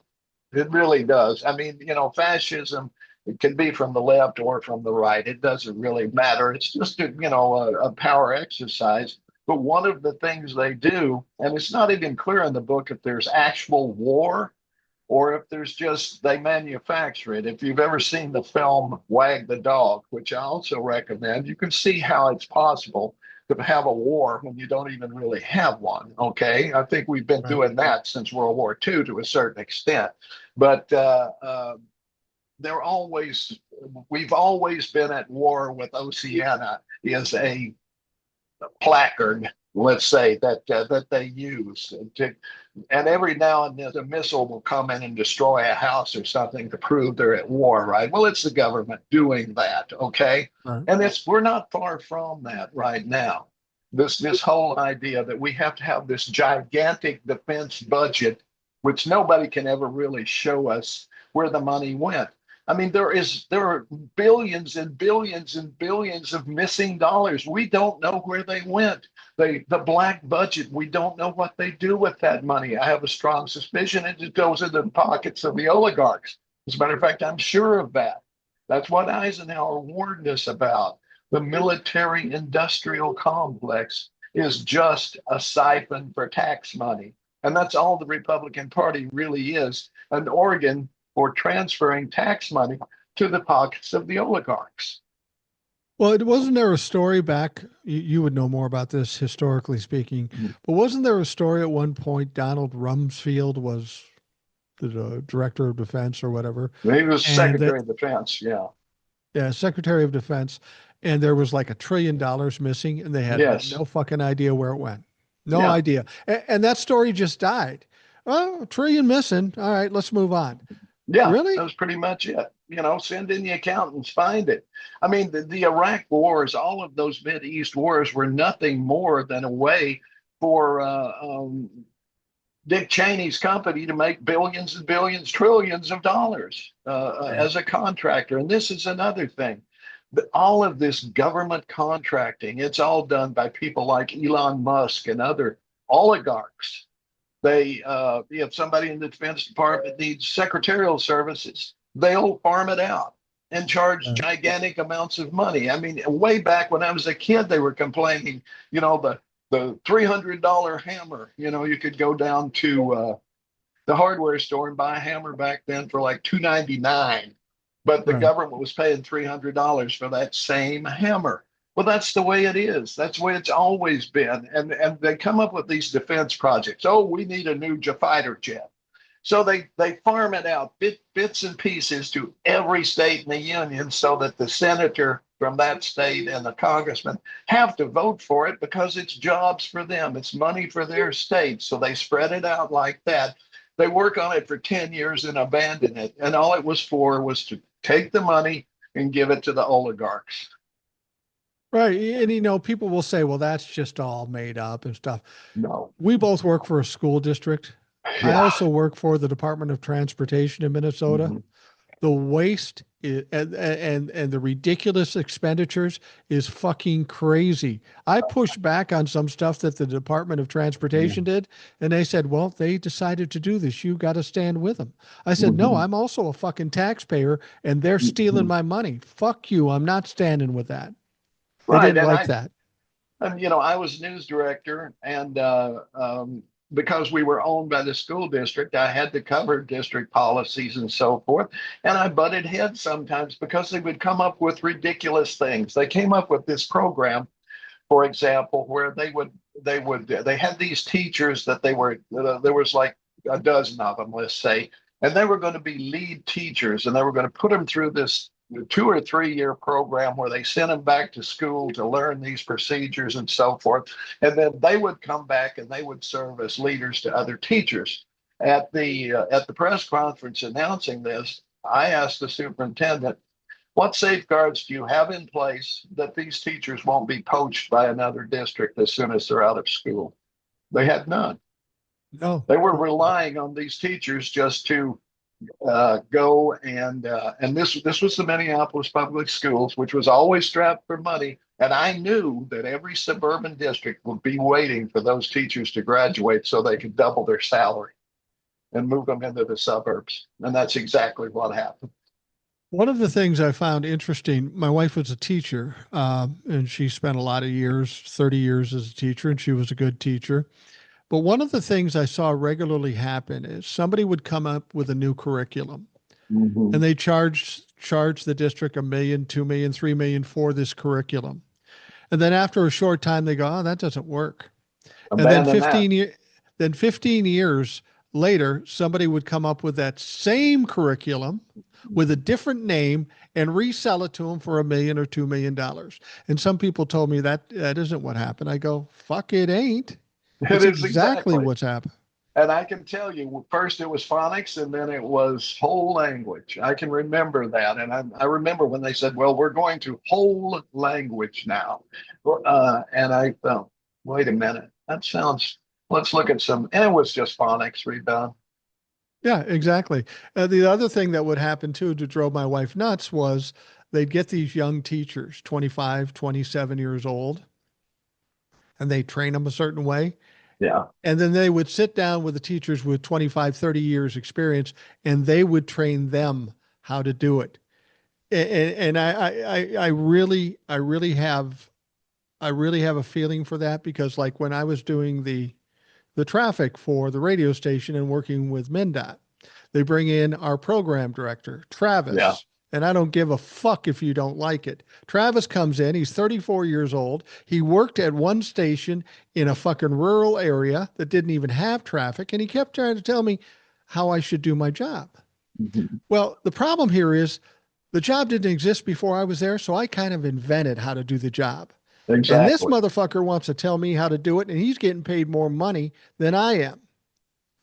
It really does. I mean, fascism, it can be from the left or from the right. It doesn't really matter. It's just a power exercise. But one of the things they do, and it's not even clear in the book if there's actual war or if there's just they manufacture it. If you've ever seen the film Wag the Dog, which I also recommend, you can see how it's possible to have a war when you don't even really have one. Okay, I think we've been Right. doing that since World War II to a certain extent, but they're always we've always been at war with Oceania is a placard, let's say that they use to, and every now and then a missile will come in and destroy a house or something to prove they're at war, right? Well, it's the government doing that, okay? Right. And it's we're not far from that right now. This whole idea that we have to have this gigantic defense budget, which nobody can ever really show us where the money went. I mean, there are billions and billions and billions of missing dollars. We don't know where they went. The black budget, we don't know what they do with that money. I have a strong suspicion it just goes into the pockets of the oligarchs. As a matter of fact, I'm sure of that. That's what Eisenhower warned us about. The military industrial complex is just a siphon for tax money. And that's all the Republican Party really is, an organ for transferring tax money to the pockets of the oligarchs. Well, it wasn't there a story back, you would know more about this historically speaking, but wasn't there a story at one point Donald Rumsfeld was the director of defense or whatever, He was and that, Secretary of Defense. Yeah. yeah, Secretary of Defense, and there was like $1 trillion missing and they had Yes. no fucking idea where it went. No Yeah. idea. And that story just died. Well, a trillion missing. All right, let's move on. Yeah. That Really? was pretty much it. send in the accountants, find it. I mean, the Iraq wars, all of those East wars were nothing more than a way for Dick Cheney's company to make billions and billions, trillions of dollars Right. as a contractor. And this is another thing. All of this government contracting, it's all done by people like Elon Musk and other oligarchs. If somebody in the Defense Department needs secretarial services, they'll farm it out and charge Right. gigantic amounts of money. I mean, way back when I was a kid, they were complaining, the $300 hammer. You could go down to the hardware store and buy a hammer back then for like $2.99, but the Right. government was paying $300 for that same hammer. Well, that's the way it is. That's the way it's always been. And they come up with these defense projects. Oh, we need a new fighter jet. So they farm it out bits and pieces to every state in the union so that the senator from that state and the congressman have to vote for it because it's jobs for them. It's money for their state. So they spread it out like that. They work on it for 10 years and abandon it. And all it was for was to take the money and give it to the oligarchs. Right. And, people will say, well, that's just all made up and stuff. No. We both work for a school district. I Yeah. also work for the Department of Transportation in Minnesota. Mhm. The waste and the ridiculous expenditures is fucking crazy. I pushed back on some stuff that the Department of Transportation did, and they said, well, they decided to do this. You got to stand with them. I said, no, Mhm. I'm also a fucking taxpayer, and they're stealing Mhm. my money. Fuck you. I'm not standing with that. They Right. didn't And like that. I was news director, and because we were owned by the school district, I had to cover district policies and so forth. And I butted heads sometimes because they would come up with ridiculous things. They came up with this program, for example, where they had these teachers that there was like a dozen of them, let's say, and they were going to be lead teachers, and they were going to put them through this 2 or 3 year program where they sent them back to school to learn these procedures and so forth, and then they would come back and they would serve as leaders to other teachers. At the press conference announcing this, I asked the superintendent, what safeguards do you have in place that these teachers won't be poached by another district as soon as they're out of school? They had none. No. They were relying on these teachers just to go and this was the Minneapolis Public Schools, which was always strapped for money. And I knew that every suburban district would be waiting for those teachers to graduate so they could double their salary and move them into the suburbs. And that's exactly what happened. One of the things I found interesting, my wife was a teacher, and she spent a lot of years, 30 years as a teacher, and she was a good teacher. But one of the things I saw regularly happen is somebody would come up with a new curriculum Mm-hmm. and they charge the district 1 million, 2 million, 3 million for this curriculum. And then after a short time, they go, oh, that doesn't work. And then Abandon that. then 15 years later, somebody would come up with that same curriculum with a different name and resell it to them for 1 million or $2 million. And some people told me that isn't what happened. I go, fuck, it ain't. It It's is exactly exactly. what's happened. And I can tell you, first it was phonics and then it was whole language. I can remember that. And I remember when they said, well, we're going to whole language now. And I thought, wait a minute, let's look at some. And it was just phonics redone. Yeah, exactly. The other thing that would happen too to drove my wife nuts was they'd get these young teachers, 25, 27 years old, and they train them a certain way. Yeah. And then they would sit down with the teachers with 25, 30 years experience, and they would train them how to do it. And I really have a feeling for that because like when I was doing the traffic for the radio station and working with MnDOT, they bring in our program director, Yeah. Travis. And I don't give a fuck if you don't like it. Travis comes in, he's 34 years old. He worked at one station in a fucking rural area that didn't even have traffic, and he kept trying to tell me how I should do my job. Mhm. Well, the problem here is the job didn't exist before I was there, so I kind of invented how to do the job. And this Exactly. motherfucker wants to tell me how to do it, and he's getting paid more money than I am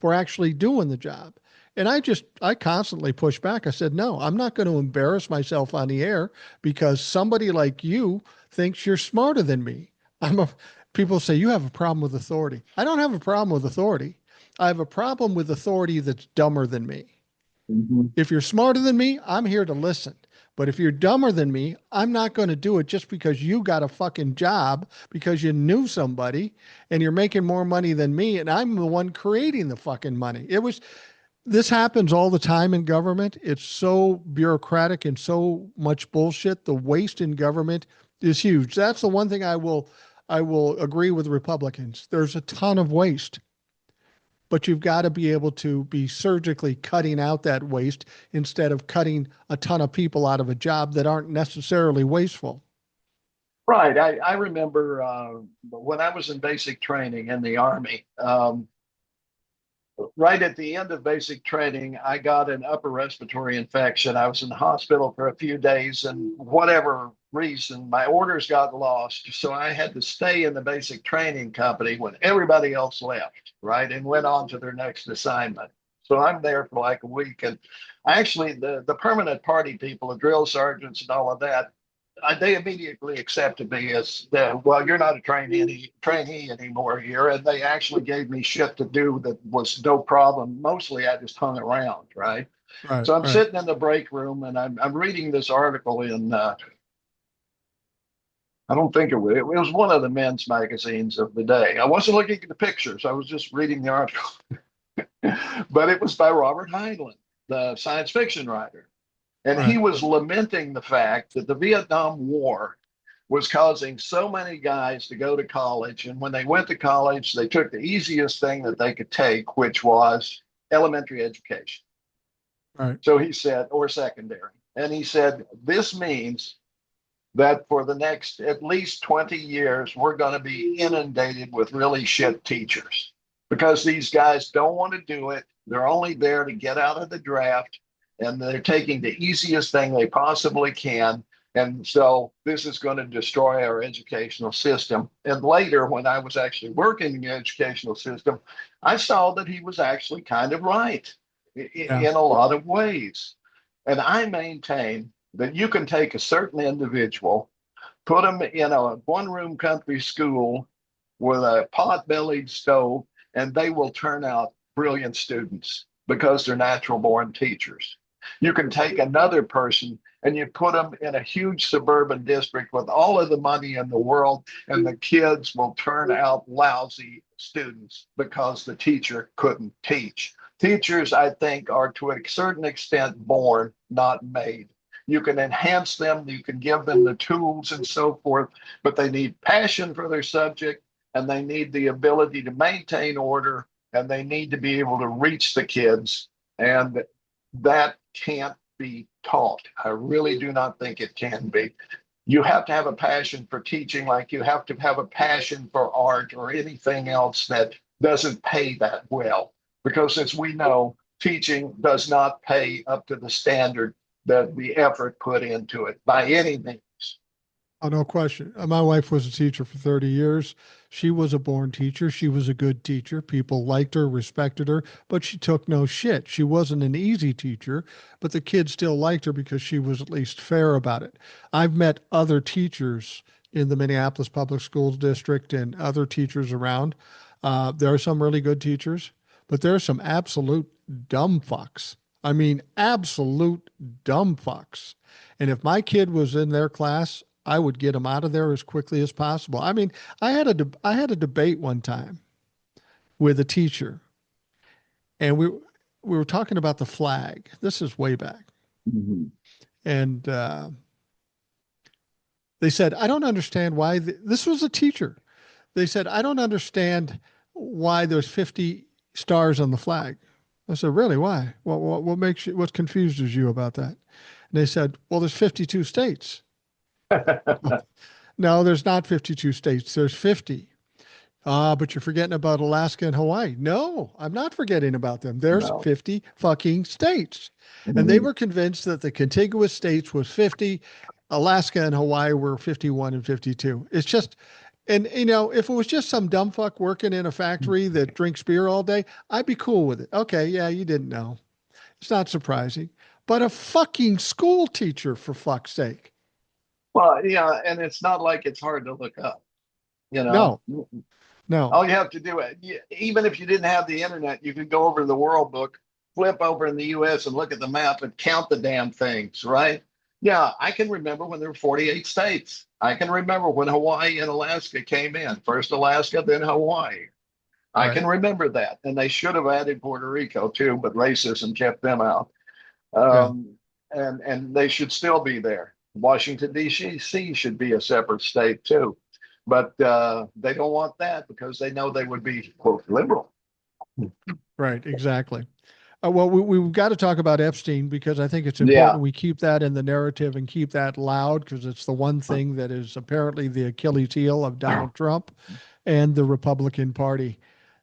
for actually doing the job. And I constantly push back. I said, no, I'm not going to embarrass myself on the air because somebody like you thinks you're smarter than me. I'm a, People say you have a problem with authority. I don't have a problem with authority. I have a problem with authority that's dumber than me. Mhm. If you're smarter than me, I'm here to listen. But if you're dumber than me, I'm not going to do it just because you got a fucking job, because you knew somebody and you're making more money than me. And I'm the one creating the fucking money. This happens all the time in government. It's so bureaucratic and so much bullshit. The waste in government is huge. That's the one thing I will agree with Republicans. There's a ton of waste, but you've got to be able to be surgically cutting out that waste instead of cutting a ton of people out of a job that aren't necessarily wasteful. Right. I remember when I was in basic training in the Army. Right at the end of basic training, I got an upper respiratory infection. I was in the hospital for a few days, and whatever reason, my orders got lost. So I had to stay in the basic training company when everybody else left, right, and went on to their next assignment. So I'm there for like a week. And actually, the permanent party people, the drill sergeants, and all of that, they immediately accepted me as well. You're not a trainee anymore here, and they actually gave me shit to do that was no problem. Mostly, I just hung around, right? Right, So I'm right. sitting in the break room, and I'm reading this article in I don't think it was one of the men's magazines of the day. I wasn't looking at the pictures; I was just reading the article. But it was by Robert Heinlein, the science fiction writer. And he Right. was lamenting the fact that the Vietnam War was causing so many guys to go to college. And when they went to college, they took the easiest thing that they could take, which was elementary education. Right. So he said, or secondary. And he said, this means that for the next at least 20 years, we're going to be inundated with really shit teachers because these guys don't want to do it. They're only there to get out of the draft and they're taking the easiest thing they possibly can. And so this is going to destroy our educational system. And later, when I was actually working in the educational system, I saw that he was actually kind of right Yeah. in a lot of ways. And I maintain that you can take a certain individual, put them in a one room country school with a pot bellied stove, and they will turn out brilliant students because they're natural born teachers. You can take another person and you put them in a huge suburban district with all of the money in the world, and the kids will turn out lousy students because the teacher couldn't teach. Teachers, I think, are to a certain extent born, not made. You can enhance them, you can give them the tools and so forth, but they need passion for their subject and they need the ability to maintain order and they need to be able to reach the kids. And that can't be taught. I really do not think it can be. You have to have a passion for teaching, like you have to have a passion for art or anything else that doesn't pay that well. Because as we know, teaching does not pay up to the standard that the effort put into it by any means. Oh, no question. My wife was a teacher for 30 years. She was a born teacher. She was a good teacher. People liked her, respected her, but she took no shit. She wasn't an easy teacher, but the kids still liked her because she was at least fair about it. I've met other teachers in the Minneapolis Public Schools District and other teachers around. There are some really good teachers, but there are some absolute dumb fucks. I mean, absolute dumb fucks. And if my kid was in their class, I would get him out of there as quickly as possible. I mean, I had a debate one time with a teacher, and we were talking about the flag. This is way back, Mm-hmm. and they said, "I don't understand why." This was a teacher. They said, "I don't understand why there's 50 stars on the flag." I said, "Really? Why? What makes you? What confuses you about that?" And they said, "Well, there's 52 states." No, there's not 52 states. There's 50. But you're forgetting about Alaska and Hawaii. No, I'm not forgetting about them. There's No. 50 fucking states. And they Mm-hmm. were convinced that the contiguous states was 50. Alaska and Hawaii were 51 and 52. It's just, and if it was just some dumb fuck working in a factory that drinks beer all day, I'd be cool with it. Okay, yeah, you didn't know. It's not surprising. But a fucking school teacher, for fuck's sake. Well, yeah, and it's not like it's hard to look up, you know. No, no. All you have to do, even if you didn't have the internet, you could go over to the World Book, flip over in the US and look at the map and count the damn things, right? Yeah, I can remember when there were 48 states. I can remember when Hawaii and Alaska came in. First Alaska, then Hawaii. I Right. can remember that. And they should have added Puerto Rico too, but racism kept them out. Yeah. And they should still be there. Washington, D.C. should be a separate state too. But they don't want that because they know they would be, quote, liberal. Right. Exactly. Well, we've got to talk about Epstein because I think it's Yeah. important we keep that in the narrative and keep that loud because it's the one thing that is apparently the Achilles heel of Donald Trump and the Republican Party.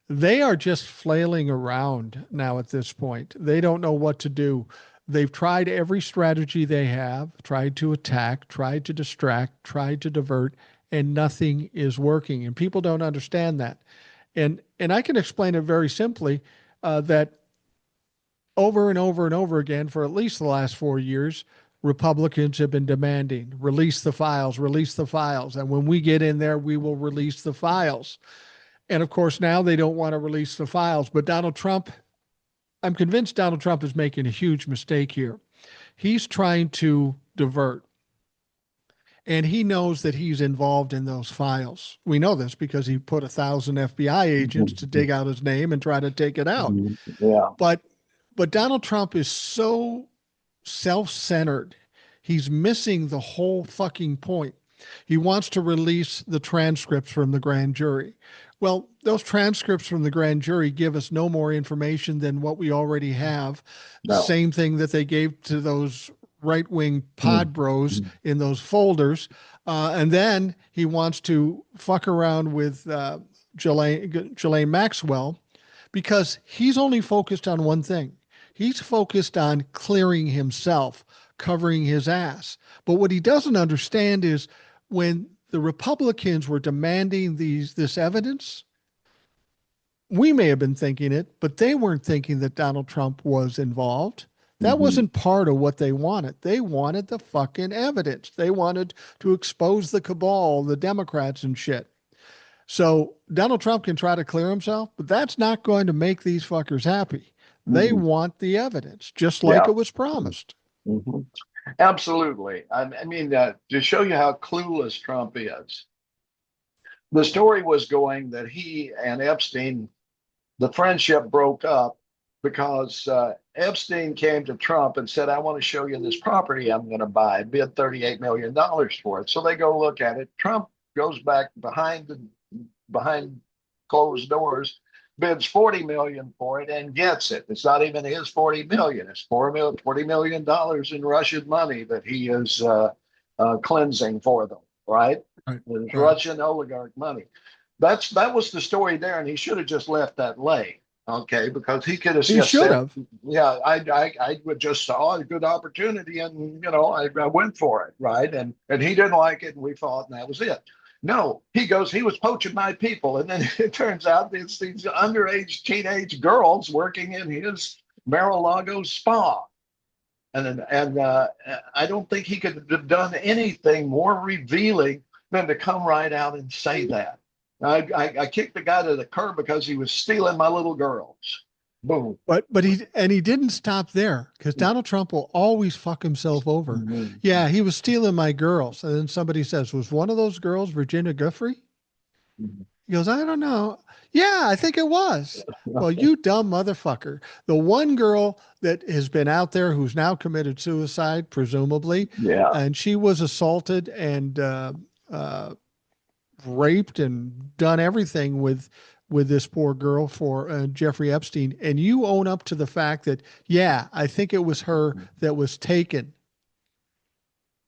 They are just flailing around now at this point. They don't know what to do. They've tried every strategy they have, tried to attack, tried to distract, tried to divert, and nothing is working. And people don't understand that. And I can explain it very simply that over and over and over again for at least the last 4 years, Republicans have been demanding release the files, release the files. And when we get in there, we will release the files. And of course, now they don't want to release the files. But Donald Trump, I'm convinced Donald Trump is making a huge mistake here. He's trying to divert. And he knows that he's involved in those files. We know this because he put 1,000 FBI agents to dig out his name and try to take it out. Yeah. But Donald Trump is so self-centered. He's missing the whole fucking point. He wants to release the transcripts from the grand jury. Well, those transcripts from the grand jury give us no more information than what we already have. The No. same thing that they gave to those right-wing pod bros in those folders. And then he wants to fuck around with Ghislaine Maxwell because he's only focused on one thing. He's focused on clearing himself, covering his ass. But what he doesn't understand is when the Republicans were demanding this evidence, we may have been thinking it, but they weren't thinking that Donald Trump was involved. That wasn't part of what they wanted. They wanted the fucking evidence. They wanted to expose the cabal, the Democrats and shit. So Donald Trump can try to clear himself, but that's not going to make these fuckers happy. They want the evidence, just like it was promised. Absolutely. I mean, to show you how clueless Trump is, the story was going that he and Epstein, the friendship broke up because Epstein came to Trump and said, I want to show you this property I'm going to buy, bid $38 million for it. So they go look at it. Trump goes back behind closed doors, bids 40 million for it and gets it. It's not even his 40 million. It's $40 million in Russian money that he is cleansing for them, right? It's Russian oligarch money. That was the story there, and he should have just left that lay. Okay, because he could have. He should have. Yeah, I would just saw a good opportunity, and I went for it, right? And he didn't like it, and we fought, and that was it. No, he goes, he was poaching my people, and then it turns out it's these underage teenage girls working in his Mar-a-Lago spa, and I don't think he could have done anything more revealing than to come right out and say that. I kicked the guy to the curb because he was stealing my little girls. Boom. But he didn't stop there because Donald Trump will always fuck himself over. Yeah, he was stealing my girls. And then somebody says, was one of those girls Virginia Giuffre? He goes, I don't know. Yeah, I think it was. Well, you dumb motherfucker. The one girl that has been out there who's now committed suicide, presumably. Yeah. And she was assaulted and raped and done everything with this poor girl for Jeffrey Epstein. And you own up to the fact that, yeah, I think it was her that was taken.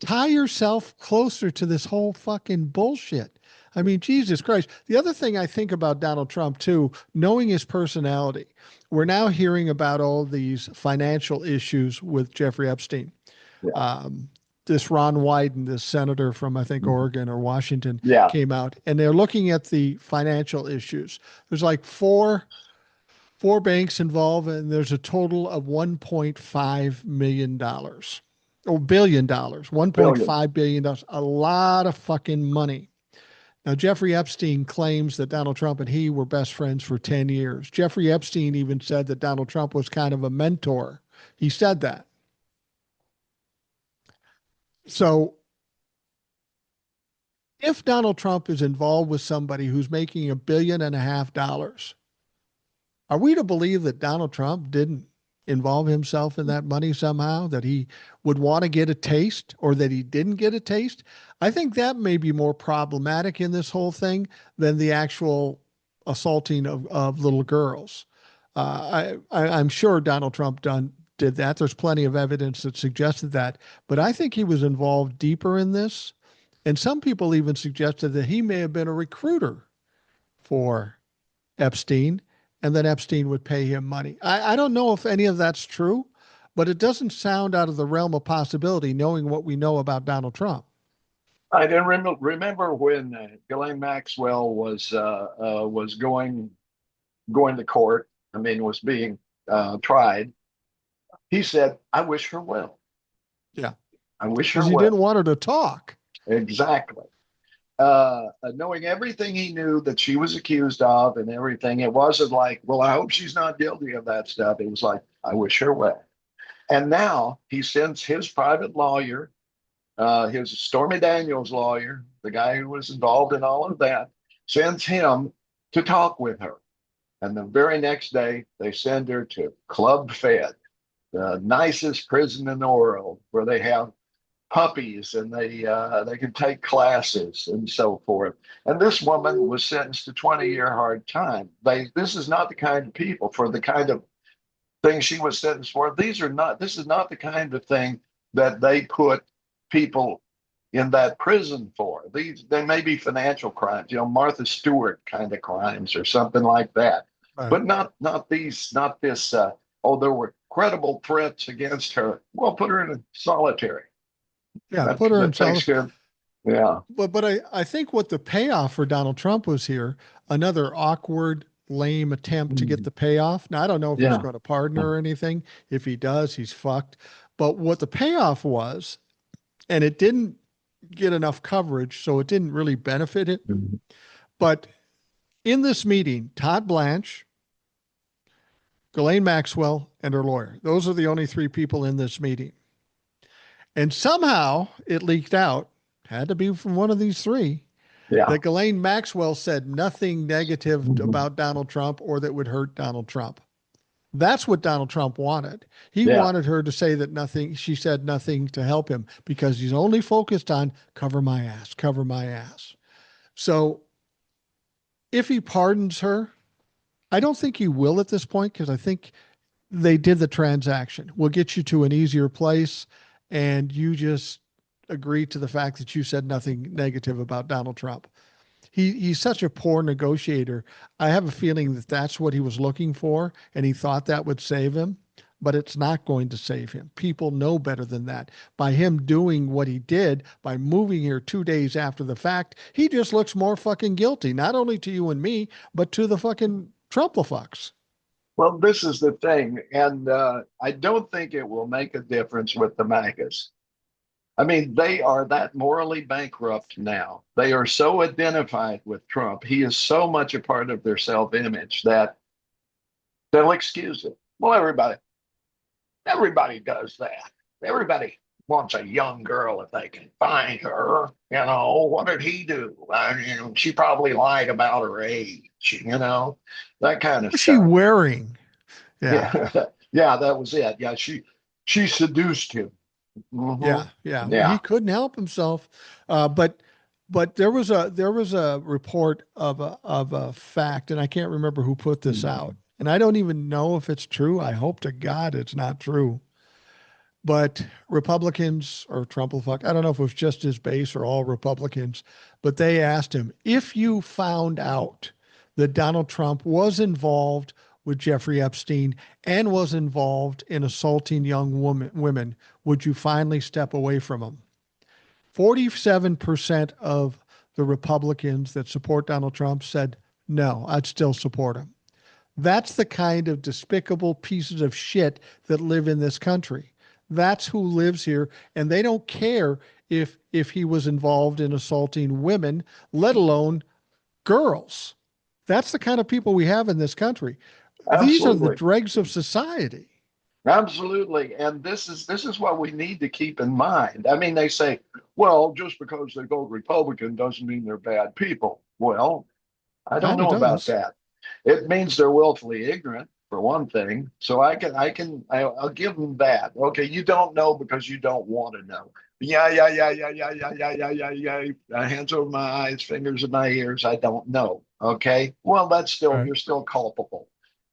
Tie yourself closer to this whole fucking bullshit. I mean, Jesus Christ. The other thing I think about Donald Trump, too, knowing his personality, we're now hearing about all these financial issues with Jeffrey Epstein. Yeah. This Ron Wyden, this senator from, I think, Oregon or Washington, came out, and they're looking at the financial issues. There's like four Four banks involved, and there's a total of $1.5 million or billion dollars, Billion. $1.5 billion, a lot of fucking money. Now, Jeffrey Epstein claims that Donald Trump and he were best friends for 10 years. Jeffrey Epstein even said that Donald Trump was kind of a mentor. He said that. So if Donald Trump is involved with somebody who's making $1.5 billion, are we to believe that Donald Trump didn't involve himself in that money somehow, that he would want to get a taste or that he didn't get a taste? I think that may be more problematic in this whole thing than the actual assaulting of little girls. I'm sure Donald Trump did that. There's plenty of evidence that suggested that, but I think he was involved deeper in this. And some people even suggested that he may have been a recruiter for Epstein, and then Epstein would pay him money. I don't know if any of that's true, but it doesn't sound out of the realm of possibility knowing what we know about Donald Trump. I didn't remember when Ghislaine Maxwell was going to court. I mean, was being tried. He said, "I wish her well. Yeah. I wish her Because he well." didn't want her to talk. Exactly. Knowing everything he knew that she was accused of and everything, it wasn't like, well, I hope she's not guilty of that stuff. It was like, I wish her well. And now he sends his private lawyer, his Stormy Daniels lawyer, the guy who was involved in all of that, sends him to talk with her. And the very next day, they send her to Club Fed, the nicest prison in the world, where they have puppies and they can take classes and so forth. And this woman was sentenced to 20-year hard time. This is not the kind of people for the kind of thing she was sentenced for. This is not the kind of thing that they put people in that prison for. They may be financial crimes, Martha Stewart kind of crimes or something like that. Right. But not this. Oh, there were credible threats against her. Well, put her in a solitary. Yeah, That put her in that takes solitary. care. Yeah. But I think what the payoff for Donald Trump was here, another awkward, lame attempt to get Mm. the payoff. Now, I don't know if he's Yeah. going to pardon her or anything. If he does, he's fucked. But what the payoff was, and it didn't get enough coverage, so it didn't really benefit it. Mhm. But in this meeting, Todd Blanche, Ghislaine Maxwell, and her lawyer, those are the only three people in this meeting. And somehow it leaked out, had to be from one of these three, Yeah. that Ghislaine Maxwell said nothing negative Mhm. about Donald Trump or that would hurt Donald Trump. That's what Donald Trump wanted. He Yeah. wanted her to say that nothing, she said nothing to help him because he's only focused on cover my ass, cover my ass. So if he pardons her, I don't think he will at this point because I think they did the transaction. We'll get you to an easier place and you just agree to the fact that you said nothing negative about Donald Trump. He's such a poor negotiator. I have a feeling that that's what he was looking for, and he thought that would save him, but it's not going to save him. People know better than that. By him doing what he did, by moving here 2 days after the fact, he just looks more fucking guilty, not only to you and me, but to the fucking Trump-a-fucks. Well, this is the thing, and I don't think it will make a difference with the MAGAs. I mean, they are that morally bankrupt now. They are so identified with Trump. He is so much a part of their self-image that they'll excuse it. Well, everybody does that. Everybody wants a young girl if they can find her. What did he do? She probably lied about her age. That kind of What's she stuff. wearing? Yeah. Yeah, yeah, that was it. Yeah, she seduced him. Hmm. Yeah, yeah. Well, he Yeah. couldn't help himself. But there was a report of a fact, and I can't remember who put this out. And I don't even know if it's true. I hope to God it's not true. But Republicans or Trump will fuck, I don't know if it was just his base or all Republicans, but they asked him, if you found out that Donald Trump was involved with Jeffrey Epstein and was involved in assaulting young women, would you finally step away from him? 47% of the Republicans that support Donald Trump said, no, I'd still support him. That's the kind of despicable pieces of shit that live in this country. That's who lives here, and they don't care if he was involved in assaulting women, let alone girls. That's the kind of people we have in this country. These are the Absolutely. dregs of society. Absolutely. And this is what we need to keep in mind. I mean, they say, well, just because they vote Republican doesn't mean they're bad people. Well, I don't Kind of know about does. that. It means they're willfully ignorant, for one thing. So I'll give them that. Okay, you don't know because you don't want to know. Yeah, yeah, yeah, yeah, yeah, yeah, yeah, yeah, yeah, yeah. Hands over my eyes, fingers in my ears. I don't know. Okay, well, Right. you're still culpable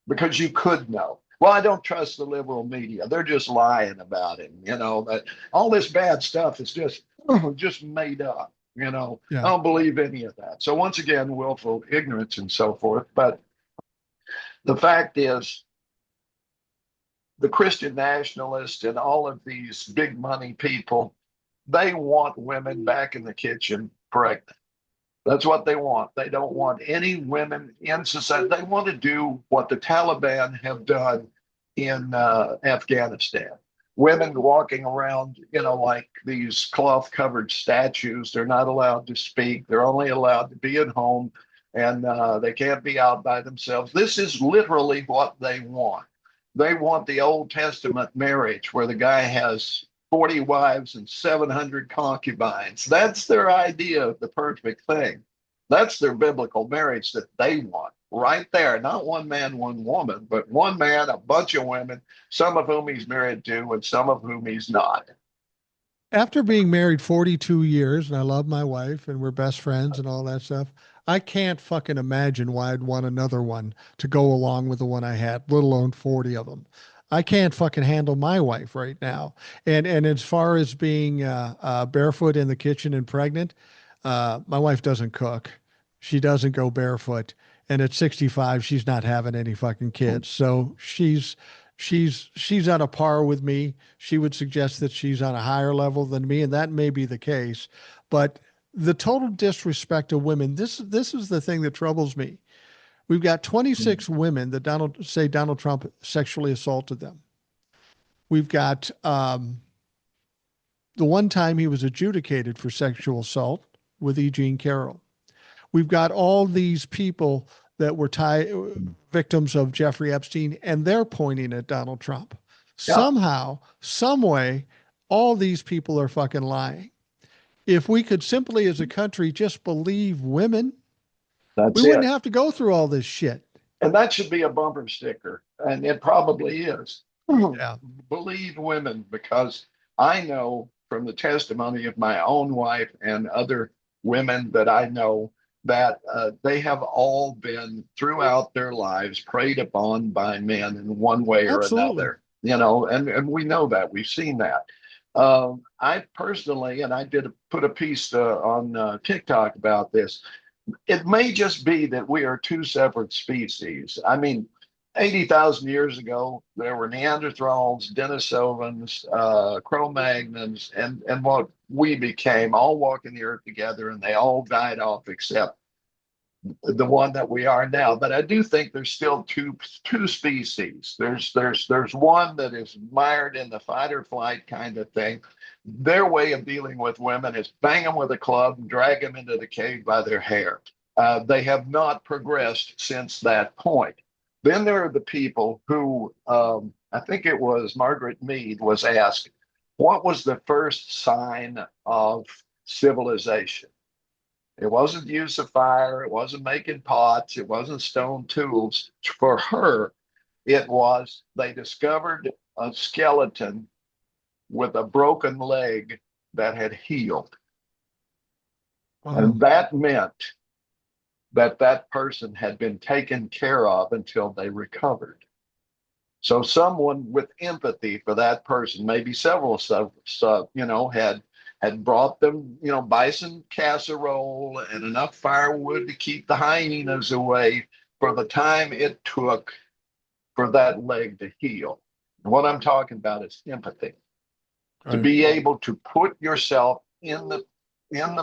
because you could know. Well, I don't trust the liberal media. They're just lying about him. That all this bad stuff is just made up. I Yeah. don't believe any of that. So once again, willful ignorance and so forth. But the fact is, the Christian nationalists and all of these big money people, they want women back in the kitchen pregnant. That's what they want. They don't want any women in society. They want to do what the Taliban have done in Afghanistan. Women walking around, like these cloth covered statues. They're not allowed to speak. They're only allowed to be at home, and they can't be out by themselves. This is literally what they want. They want the Old Testament marriage where the guy has 40 wives and 700 concubines. That's their idea of the perfect thing. That's their biblical marriage that they want right there. Not one man, one woman, but one man, a bunch of women, some of whom he's married to and some of whom he's not. After being married 42 years, and I love my wife and we're best friends and all that stuff, I can't fucking imagine why I'd want another one to go along with the one I had, let alone 40 of them. I can't fucking handle my wife right now. And as far as being barefoot in the kitchen and pregnant, my wife doesn't cook. She doesn't go barefoot. And at 65, she's not having any fucking kids. So she's on a par with me. She would suggest that she's on a higher level than me, and that may be the case. But the total disrespect of women, this is the thing that troubles me. We've got 26 women that Donald Trump sexually assaulted them. We've got the one time he was adjudicated for sexual assault with E. Jean Carroll. We've got all these people that were victims of Jeffrey Epstein, and they're pointing at Donald Trump. Yeah, Somehow, some way, all these people are fucking lying. If we could simply, as a country, just believe women, we that's wouldn't it. have to go through all this shit. And that should be a bumper sticker. And it probably is. Yeah, Believe women, because I know from the testimony of my own wife and other women that I know that they have all been throughout their lives preyed upon by men in one way or absolutely. another. And we know that. We've seen that. I personally, and I did put a piece on TikTok about this. It may just be that we are two separate species. I mean, 80,000 years ago, there were Neanderthals, Denisovans, Cro-Magnons, and what we became, all walking the earth together, and they all died off except the one that we are now. But I do think there's still two species. There's one that is mired in the fight or flight kind of thing. Their way of dealing with women is bang them with a club and drag them into the cave by their hair. They have not progressed since that point. Then there are the people who, I think it was Margaret Mead was asked, what was the first sign of civilization? It wasn't use of fire. It wasn't making pots. It wasn't stone tools. For her, it was they discovered a skeleton with a broken leg that had healed. Wow. And that meant that that person had been taken care of until they recovered. So someone with empathy for that person, maybe several had brought them, bison casserole and enough firewood to keep the hyenas away for the time it took for that leg to heal. And what I'm talking about is empathy. To Right. be able to put yourself in the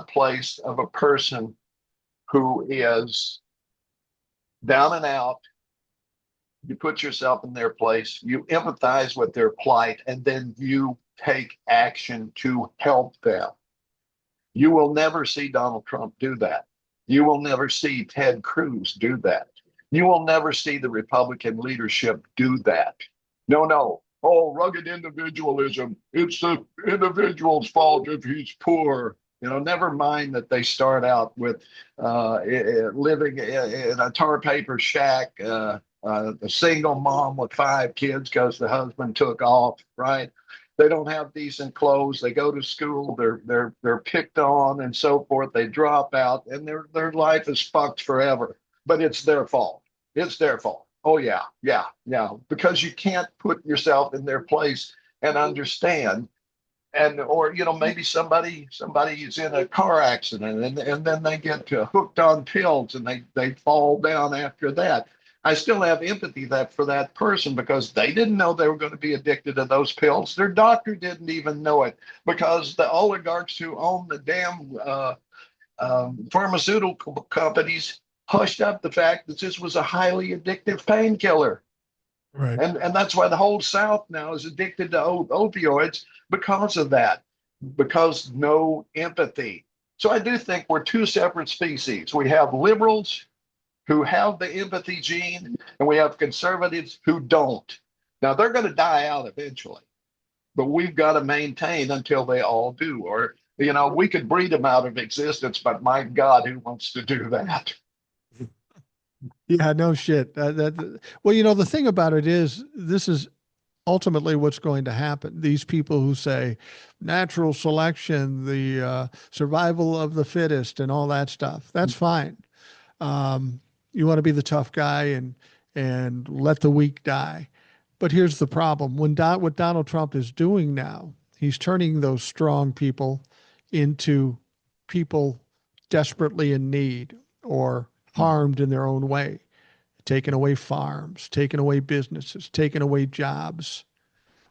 place of a person who is down and out, You put yourself in their place, you empathize with their plight, and then you take action to help them. You will never see Donald Trump do that. You will never see Ted Cruz do that. You will never see the Republican leadership do that. No, no. Oh, rugged individualism. It's the individual's fault if he's poor. Never mind that they start out with living in a tar paper shack, a single mom with 5 kids because the husband took off, right? They don't have decent clothes. They go to school. They're picked on and so forth. They drop out, and their life is fucked forever. But it's their fault. It's their fault. Oh yeah, yeah, yeah. Because you can't put yourself in their place and understand. And or maybe somebody is in a car accident, and then they get hooked on pills and they fall down after that. I still have empathy for that person because they didn't know they were going to be addicted to those pills. Their doctor didn't even know it because the oligarchs who own the damn pharmaceutical companies hushed up the fact that this was a highly addictive painkiller. Right. And that's why the whole South now is addicted to opioids because of that, because no empathy. So I do think we're two separate species. We have liberals who have the empathy gene, and we have conservatives who don't. Now they're going to die out eventually, but we've got to maintain until they all do. Or, we could breed them out of existence, but my God, who wants to do that? Yeah, no shit. Well, the thing about it is, this is ultimately what's going to happen. These people who say natural selection, the survival of the fittest, and all that stuff, that's fine. You want to be the tough guy and let the weak die. But here's the problem: what Donald Trump is doing now, he's turning those strong people into people desperately in need or harmed in their own way, taking away farms, taking away businesses, taking away jobs.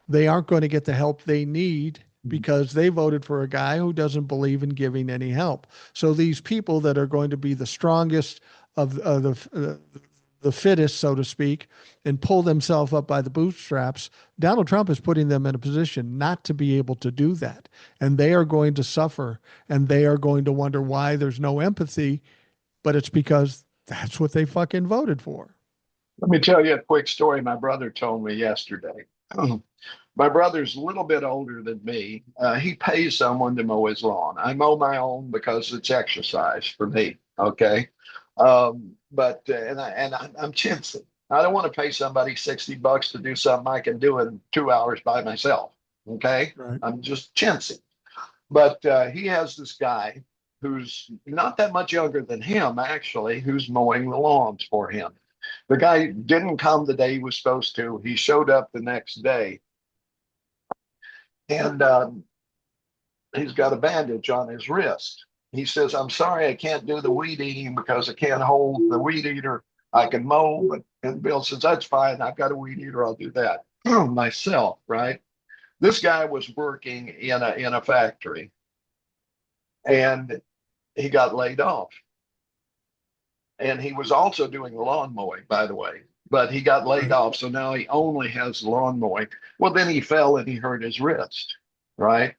They aren't going to get the help they need because they voted for a guy who doesn't believe in giving any help. So these people that are going to be the strongest of the fittest, so to speak, and pull themselves up by the bootstraps, Donald Trump is putting them in a position not to be able to do that. And they are going to suffer, and they are going to wonder why there's no empathy, but it's because that's what they fucking voted for. Let me tell you a quick story my brother told me yesterday. My brother's a little bit older than me. He pays someone to mow his lawn. I mow my own because it's exercise for me. Okay. But I'm chintzy. I don't want to pay somebody $60 to do something I can do in 2 hours by myself. Okay. Right. I'm just chintzy. But he has this guy who's not that much younger than him, actually, who's mowing the lawns for him. The guy didn't come the day he was supposed to. He showed up the next day, and he's got a bandage on his wrist. He says, "I'm sorry, I can't do the weed eating because I can't hold the weed eater. I can mow," and Bill says, "That's fine. I've got a weed eater. I'll do that myself." Right? This guy was working in a factory, and he got laid off. And he was also doing lawn mowing, by the way, but he got laid off. So now he only has lawn mowing. Well, then he fell and he hurt his wrist, right?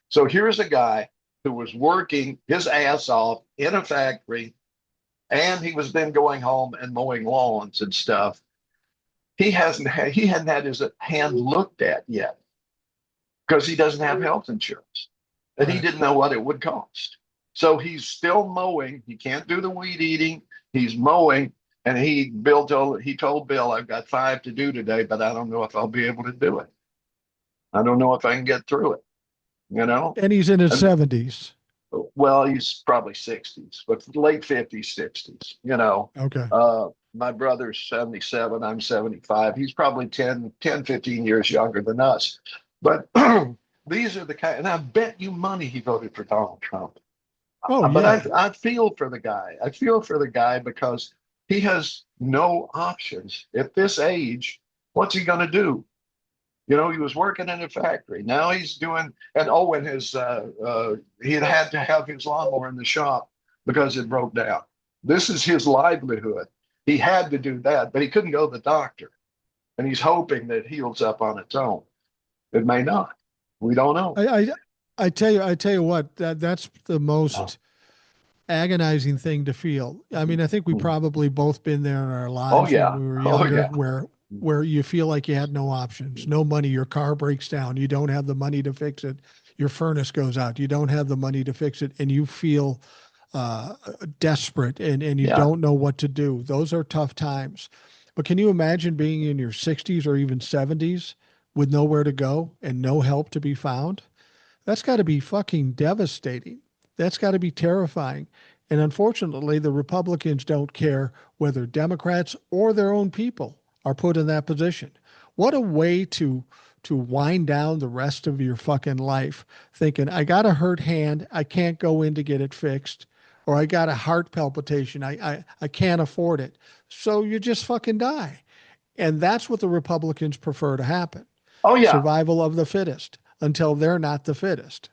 So here's a guy who was working his ass off in a factory, and he was then going home and mowing lawns and stuff. He hadn't had his hand looked at yet because he doesn't have health insurance, and he didn't know what it would cost. So he's still mowing. He can't do the weed eating. He's mowing, and he told Bill, "I've got 5 to do today, but I don't know if I'll be able to do it. I don't know if I can get through it." And he's in his And, 70s. well, he's probably 60s, but late 50s, 60s. Okay. My brother's 77. I'm 75. He's probably 15 years younger than us. But these are the kind, and I bet you money he voted for Donald Trump. Oh, But yeah. I feel for the guy. I feel for the guy because he has no options. At this age, what's he going to do? He was working in a factory. Now he's doing, and he had to have his lawnmower in the shop because it broke down. This is his livelihood. He had to do that, but he couldn't go to the doctor. And he's hoping that it heals up on its own. It may not. We don't know. I, I, I tell you what, that's the most agonizing thing to feel. I mean, I think we probably both been there in our Oh lives when yeah. we were Oh younger, yeah. where you feel like you had no options, no money, your car breaks down, you don't have the money to fix it, your furnace goes out, you don't have the money to fix it, and you feel uh, desperate and you Yeah. don't know what to do. Those are tough times. But can you imagine being in your 60s or even 70s with nowhere to go and no help to be found? That's got to be fucking devastating. That's got to be terrifying. And unfortunately, the Republicans don't care whether Democrats or their own people are put in that position. What a way to wind down the rest of your fucking life thinking, I got a hurt hand, I can't go in to get it fixed, or I got a heart palpitation, I can't afford it. So you just fucking die. And that's what the Republicans prefer to happen. Oh yeah. Survival of the fittest until they're not the fittest.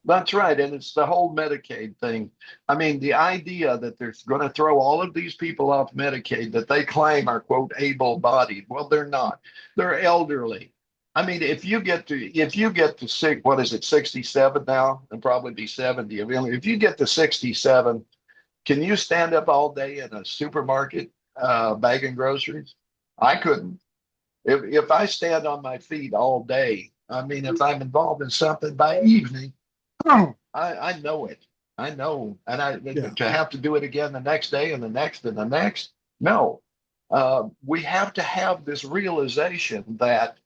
That's right. And it's the whole Medicaid thing. I mean, the idea that they're going to throw all of these people off Medicaid that they claim are, quote, able-bodied. Well, they're not. They're elderly. I mean, if you get to sick, what is it, 67 now, and probably be 70. I mean, if you get to 67, can you stand up all day in a supermarket bagging groceries? I couldn't. If I stand on my feet all day, I mean, if I'm involved in something by evening, I know it. I know. And Yeah. to have to do it again the next day and the next and the next, no. We have to have this realization that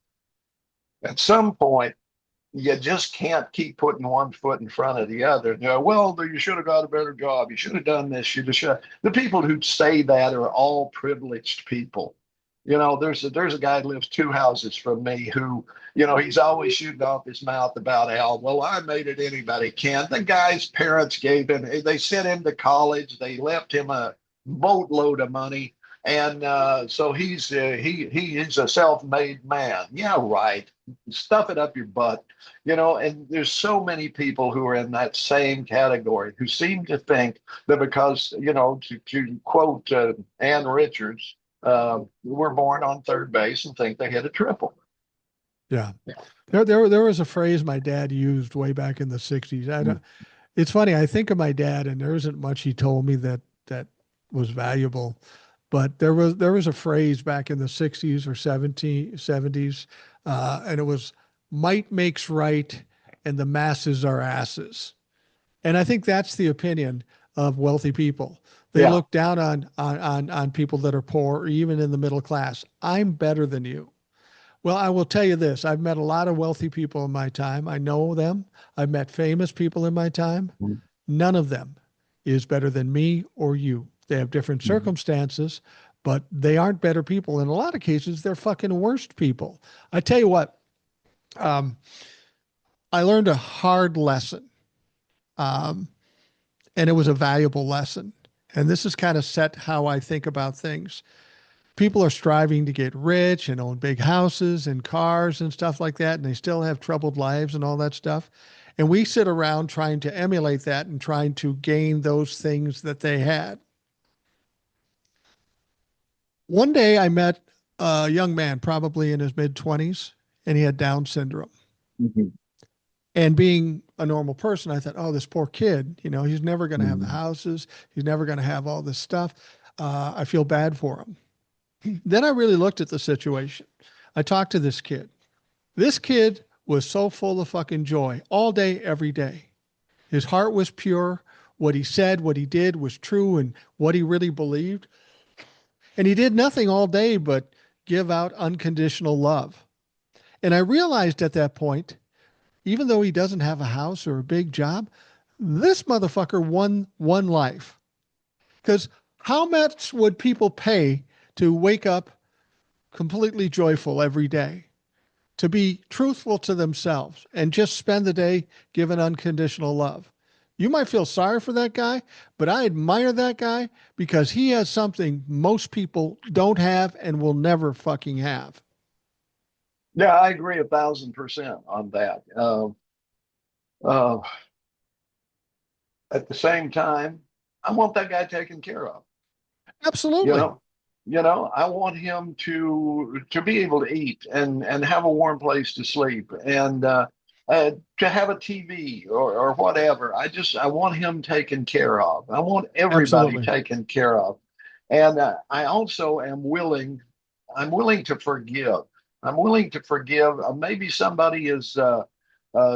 at some point you just can't keep putting one foot in front of the other. You know, well, you should have got a better job. You should have done this. You should. The people who say that are all privileged people. You know, there's a guy who lives 2 houses from me who, you know, he's always shooting off his mouth about how, well, I made it, anybody can. The guy's parents gave him, they sent him to college, they left him a boatload of money, and so he's a self-made man. Yeah, right. Stuff it up your butt, you know. And there's so many people who are in that same category who seem to think that because, you know, to quote Ann Richards, were born on third base and think they hit a triple. Yeah. There was a phrase my dad used way back in the 60s. I don't, it's funny. I think of my dad and there isn't much he told me that was valuable, but there was a phrase back in the 60s or 70s, and it was might makes right and the masses are asses. And I think that's the opinion of wealthy people. They Yeah. look down on people that are poor or even in the middle class. I'm better than you. Well, I will tell you this. I've met a lot of wealthy people in my time. I know them. I've met famous people in my time. None of them is better than me or you. They have different circumstances, but they aren't better people. In a lot of cases, they're fucking worst people. I tell you what, um, I learned a hard lesson, um, and it was a valuable lesson. And this has kind of set how I think about things. People are striving to get rich and own big houses and cars and stuff like that, and they still have troubled lives and all that stuff. And we sit around trying to emulate that and trying to gain those things that they had. One day I met a young man, probably in his mid 20s, and he had Down syndrome. Mhm. And being a normal person, I thought, oh, this poor kid, you know, he's never going to have the Mhm. houses. He's never going to have all this stuff. I feel bad for him. Then I really looked at the situation. I talked to this kid. This kid was so full of fucking joy all day, every day. His heart was pure. What he said, what he did was true and what he really believed. And he did nothing all day but give out unconditional love. And I realized at that point, even though he doesn't have a house or a big job, this motherfucker won one life. Because how much would people pay to wake up completely joyful every day? To be truthful to themselves and just spend the day giving unconditional love. You might feel sorry for that guy, but I admire that guy because he has something most people don't have and will never fucking have. Yeah, I agree 1,000% on that. Uh, at the same time, I want that guy taken care of. You Absolutely. know, I want him to be able to eat and have a warm place to sleep and to have a TV or whatever. I want him taken care of. I want everybody Absolutely. taken care of. And I also am willing. I'm willing to forgive. I'm willing to forgive. Maybe somebody is.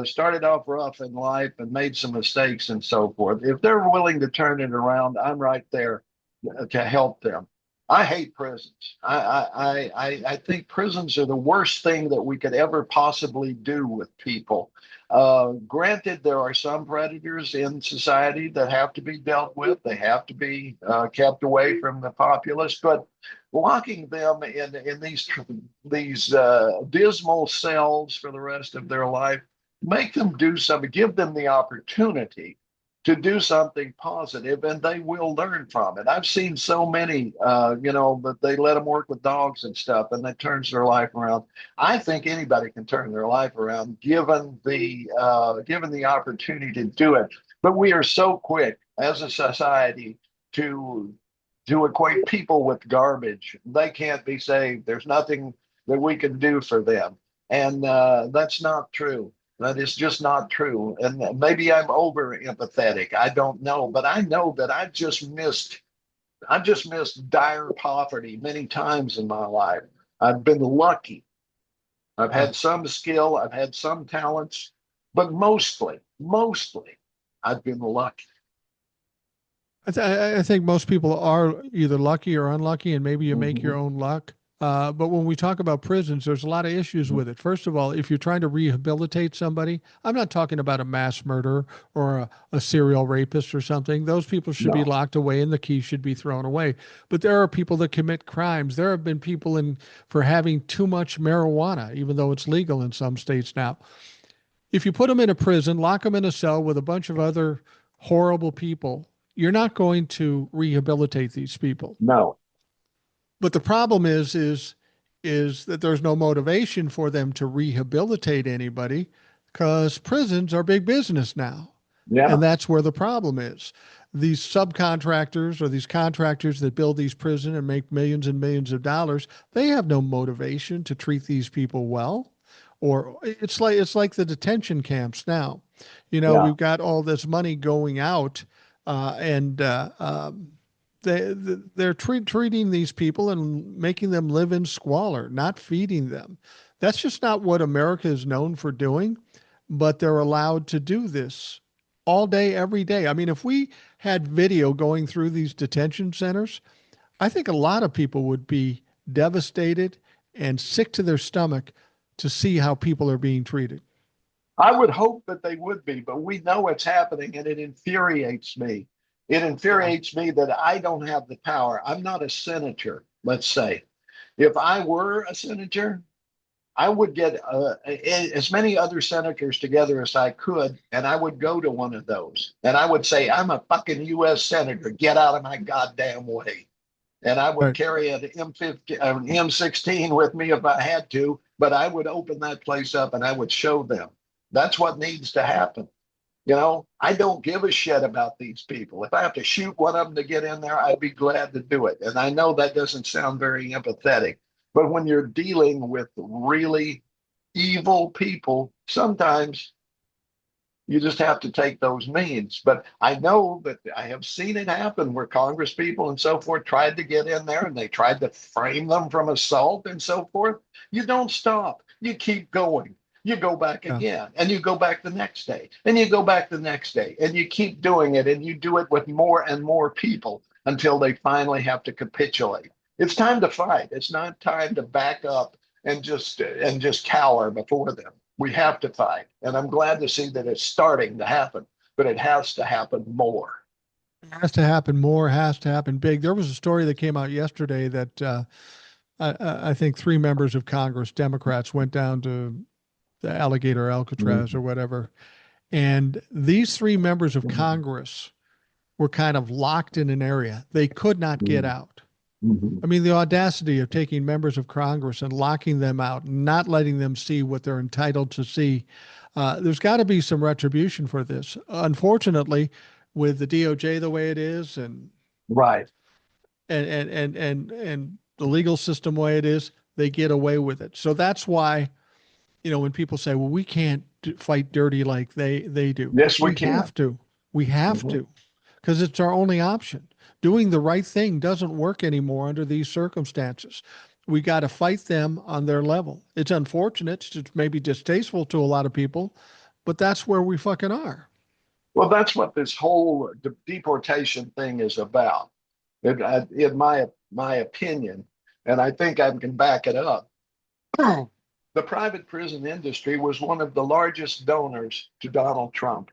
Started off rough in life and made some mistakes and so forth. If they're willing to turn it around, I'm right there to help them. I hate prisons. I think prisons are the worst thing that we could ever possibly do with people. Granted, there are some predators in society that have to be dealt with. They have to be kept away from the populace. But locking them in these dismal cells for the rest of their life, make them do something, give them the opportunity to do something positive, and they will learn from it. I've seen so many, that they let them work with dogs and stuff, and that turns their life around. I think anybody can turn their life around given the opportunity to do it. But we are so quick as a society to equate people with garbage. They can't be saved. There's nothing that we can do for them, and that's not true. That is just not true. And maybe I'm over empathetic. I don't know, but I know that I've just missed dire poverty many times in my life. I've been lucky. I've Yeah. had some skill, I've had some talents, but mostly, I've been lucky. I think most people are either lucky or unlucky, and maybe you make your Mhm. own luck. But when we talk about prisons, there's a lot of issues with it. First of all, if you're trying to rehabilitate somebody, I'm not talking about a mass murderer or a serial rapist or something. Those people should be No, locked away and the key should be thrown away. But there are people that commit crimes. There have been people in for having too much marijuana, even though it's legal in some states now. If you put them in a prison, lock them in a cell with a bunch of other horrible people, you're not going to rehabilitate these people. no, But the problem is that there's no motivation for them to rehabilitate anybody because prisons are big business now. And yeah. that's where the problem is. These subcontractors or these contractors that build these prisons and make millions and millions of dollars, they have no motivation to treat these people well. Or it's like the detention camps now. Yeah. We've got all this money going out, and they're treating these people and making them live in squalor, not feeding them. That's just not what America is known for doing, but they're allowed to do this all day, every day. I mean, if we had video going through these detention centers, I think a lot of people would be devastated and sick to their stomach to see how people are being treated. I would hope that they would be, but we know it's happening and it infuriates me. It Yeah. infuriates me that I don't have the power. I'm not a senator, let's say. If I were a senator, I would get as many other senators together as I could, and I would go to one of those. And I would say, I'm a fucking U.S. senator. Get out of my goddamn way. And I would Right. carry an M15, an M16 with me if I had to, but I would open that place up and I would show them. That's what needs to happen. I don't give a shit about these people. If I have to shoot one of them to get in there, I'd be glad to do it. And I know that doesn't sound very empathetic, but when you're dealing with really evil people, sometimes you just have to take those means. But I know that I have seen it happen where Congress people and so forth tried to get in there and they tried to frame them from assault and so forth. You don't stop. You keep going. You go back Yeah. again and you go back the next day and you go back the next day and you keep doing it and you do it with more and more people until they finally have to capitulate. It's time to fight. It's not time to back up and just cower before them. We have to fight. And I'm glad to see that it's starting to happen, but it has to happen more. It has to happen more, has to happen big. There was a story that came out yesterday that I think three members of Congress, Democrats, went down to the Alligator Alcatraz Mm-hmm. or whatever. And these three members of Congress were kind of locked in an area. They could not get out. Mm-hmm. I mean, the audacity of taking members of Congress and locking them out, not letting them see what they're entitled to see. There's got to be some retribution for this. Unfortunately, with the DOJ the way it is, and Right. and the legal system way it is, they get away with it. So that's why, when people say, well, we can't fight dirty like they do, Yes, we we can. have to. We have Mhm. to, because it's our only option. Doing the right thing doesn't work anymore under these circumstances. We got to fight them on their level. It's unfortunate. It's maybe distasteful to a lot of people, but that's where we fucking are. Well, that's what this whole deportation thing is about. In my opinion, and I think I can back it up. The private prison industry was one of the largest donors to Donald Trump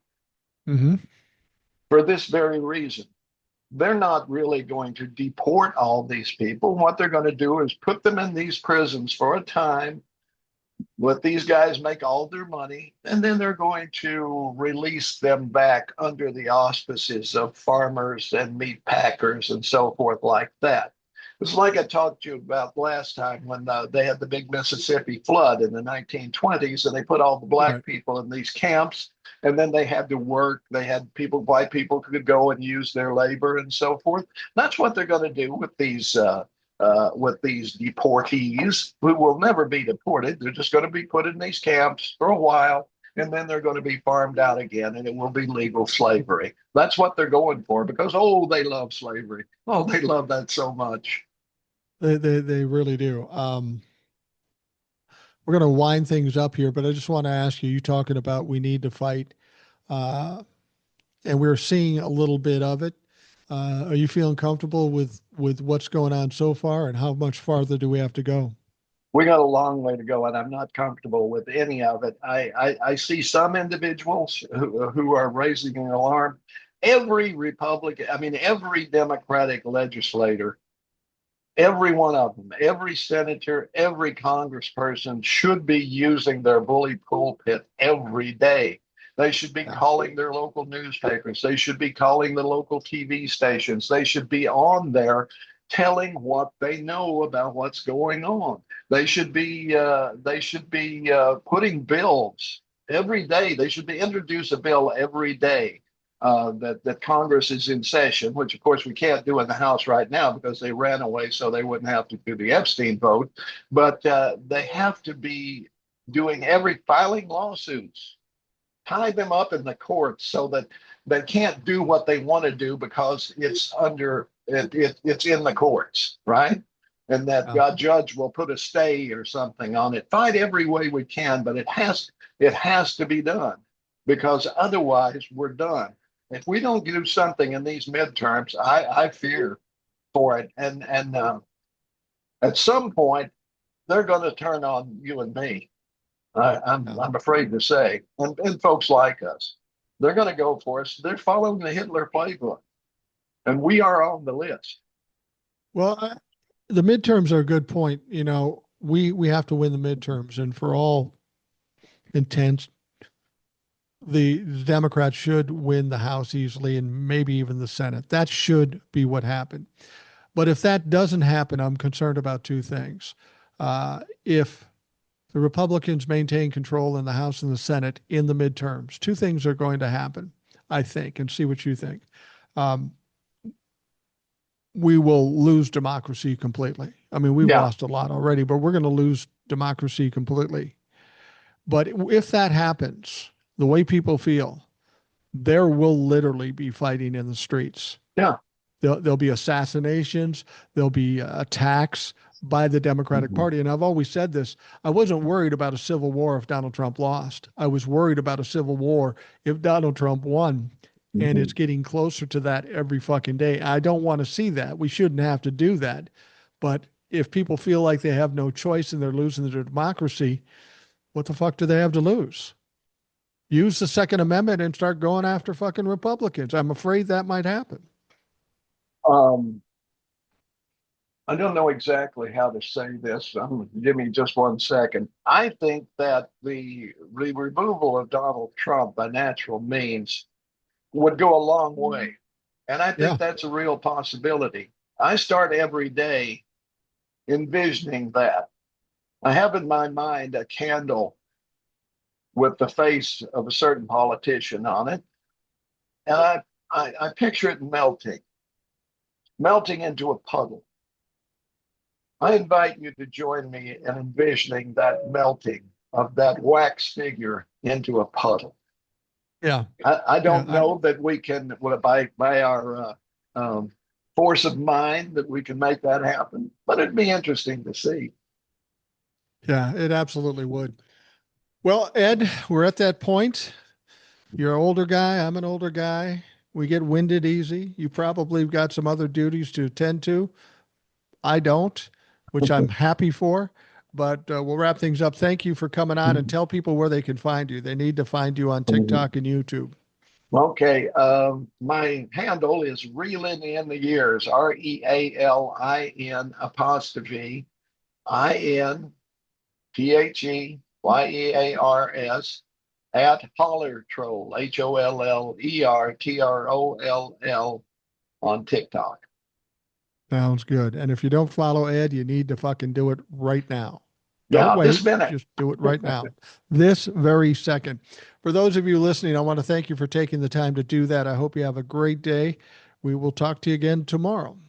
Mm-hmm. for this very reason. They're not really going to deport all these people. What they're going to do is put them in these prisons for a time, let these guys make all their money, and then they're going to release them back under the auspices of farmers and meat packers and so forth, like that. It's like I talked to you about last time when they had the big Mississippi flood in the 1920s, and they put all the Right. black people in these camps, and then they had to work. They had people, white people could go and use their labor and so forth. That's what they're going to do with these deportees who will never be deported. They're just going to be put in these camps for a while, and then they're going to be farmed out again, and it will be legal slavery. That's what they're going for because, oh, they love slavery. Oh, they love that so much. They really do. We're going to wind things up here, but I just want to ask you, you talking about we need to fight, uh, and we're seeing a little bit of it. Are you feeling comfortable with what's going on so far, and how much farther do we have to go? We got a long way to go, and I'm not comfortable with any of it. I see some individuals who are raising an alarm. Every Republican, I mean, every Democratic legislator, every one of them, every senator, every congressperson should be using their bully pulpit every day. They should be Yeah. calling their local newspapers. They should be calling the local TV stations. They should be on there telling what they know about what's going on. They should be putting bills every day. They should be introduce a bill every day that Congress is in session, which of course we can't do in the House right now because they ran away, so they wouldn't have to do the Epstein vote. But they have to be doing every filing lawsuits, tie them up in the courts so that they can't do what they want to do because it's in the courts, right? And that Yeah. a judge will put a stay or something on it. Fight every way we can, but it has to be done because otherwise we're done. If we don't do something in these midterms, I fear for it, and at some point they're going to turn on you and me. Yeah. I'm afraid to say, and folks like us, they're going to go for us. They're following the Hitler playbook, and we are on the list. Well, the midterms are a good point. We have to win the midterms, and for all intents, the Democrats should win the House easily and maybe even the Senate. That should be what happened. But if that doesn't happen, I'm concerned about two things. If the Republicans maintain control in the House and the Senate in the midterms, two things are going to happen, I think, and see what you think. Um, we will lose democracy completely. I mean, we've Yeah, lost a lot already, but we're going to lose democracy completely. But if that happens, the way people feel, there will literally be fighting in the streets. yeah. There'll be assassinations. There'll be attacks by the Democratic Mm-hmm. Party. And I've always said this. I wasn't worried about a civil war if Donald Trump lost. I was worried about a civil war if Donald Trump won. And Mm-hmm. it's getting closer to that every fucking day. I don't want to see that. We shouldn't have to do that. But if people feel like they have no choice and they're losing their democracy, what the fuck do they have to lose? Use the Second Amendment and start going after fucking Republicans. I'm afraid that might happen. Um, I don't know exactly how to say this. Give me just 1 second. I think that the removal of Donald Trump by natural means would go a long way. And I think Yeah. that's a real possibility. I start every day envisioning that. I have in my mind a candle with the face of a certain politician on it, and I picture it melting. melting into a puddle. I invite you to join me in envisioning that melting of that wax figure into a puddle. Yeah. I Yeah. don't know that we can, well, by our force of mind, that we can make that happen, but it'd be interesting to see. Yeah, it absolutely would. Well, Ed, we're at that point. You're an older guy. I'm an older guy. We get winded easy. You probably have got some other duties to attend to. I don't, which I'm happy for. But we'll wrap things up. Thank you for coming on and tell people where they can find you. They need to find you on TikTok and YouTube. Okay, my handle is Reeling in the Years, REALIN apostrophe INTHEYEARS at Holler Troll, HOLLERTROLL on TikTok. Sounds good. And if you don't follow Ed, you need to fucking do it right now. Don't Yeah, this wait. minute. Just do it right now, this very second. For those of you listening, I want to thank you for taking the time to do that. I hope you have a great day. We will talk to you again tomorrow.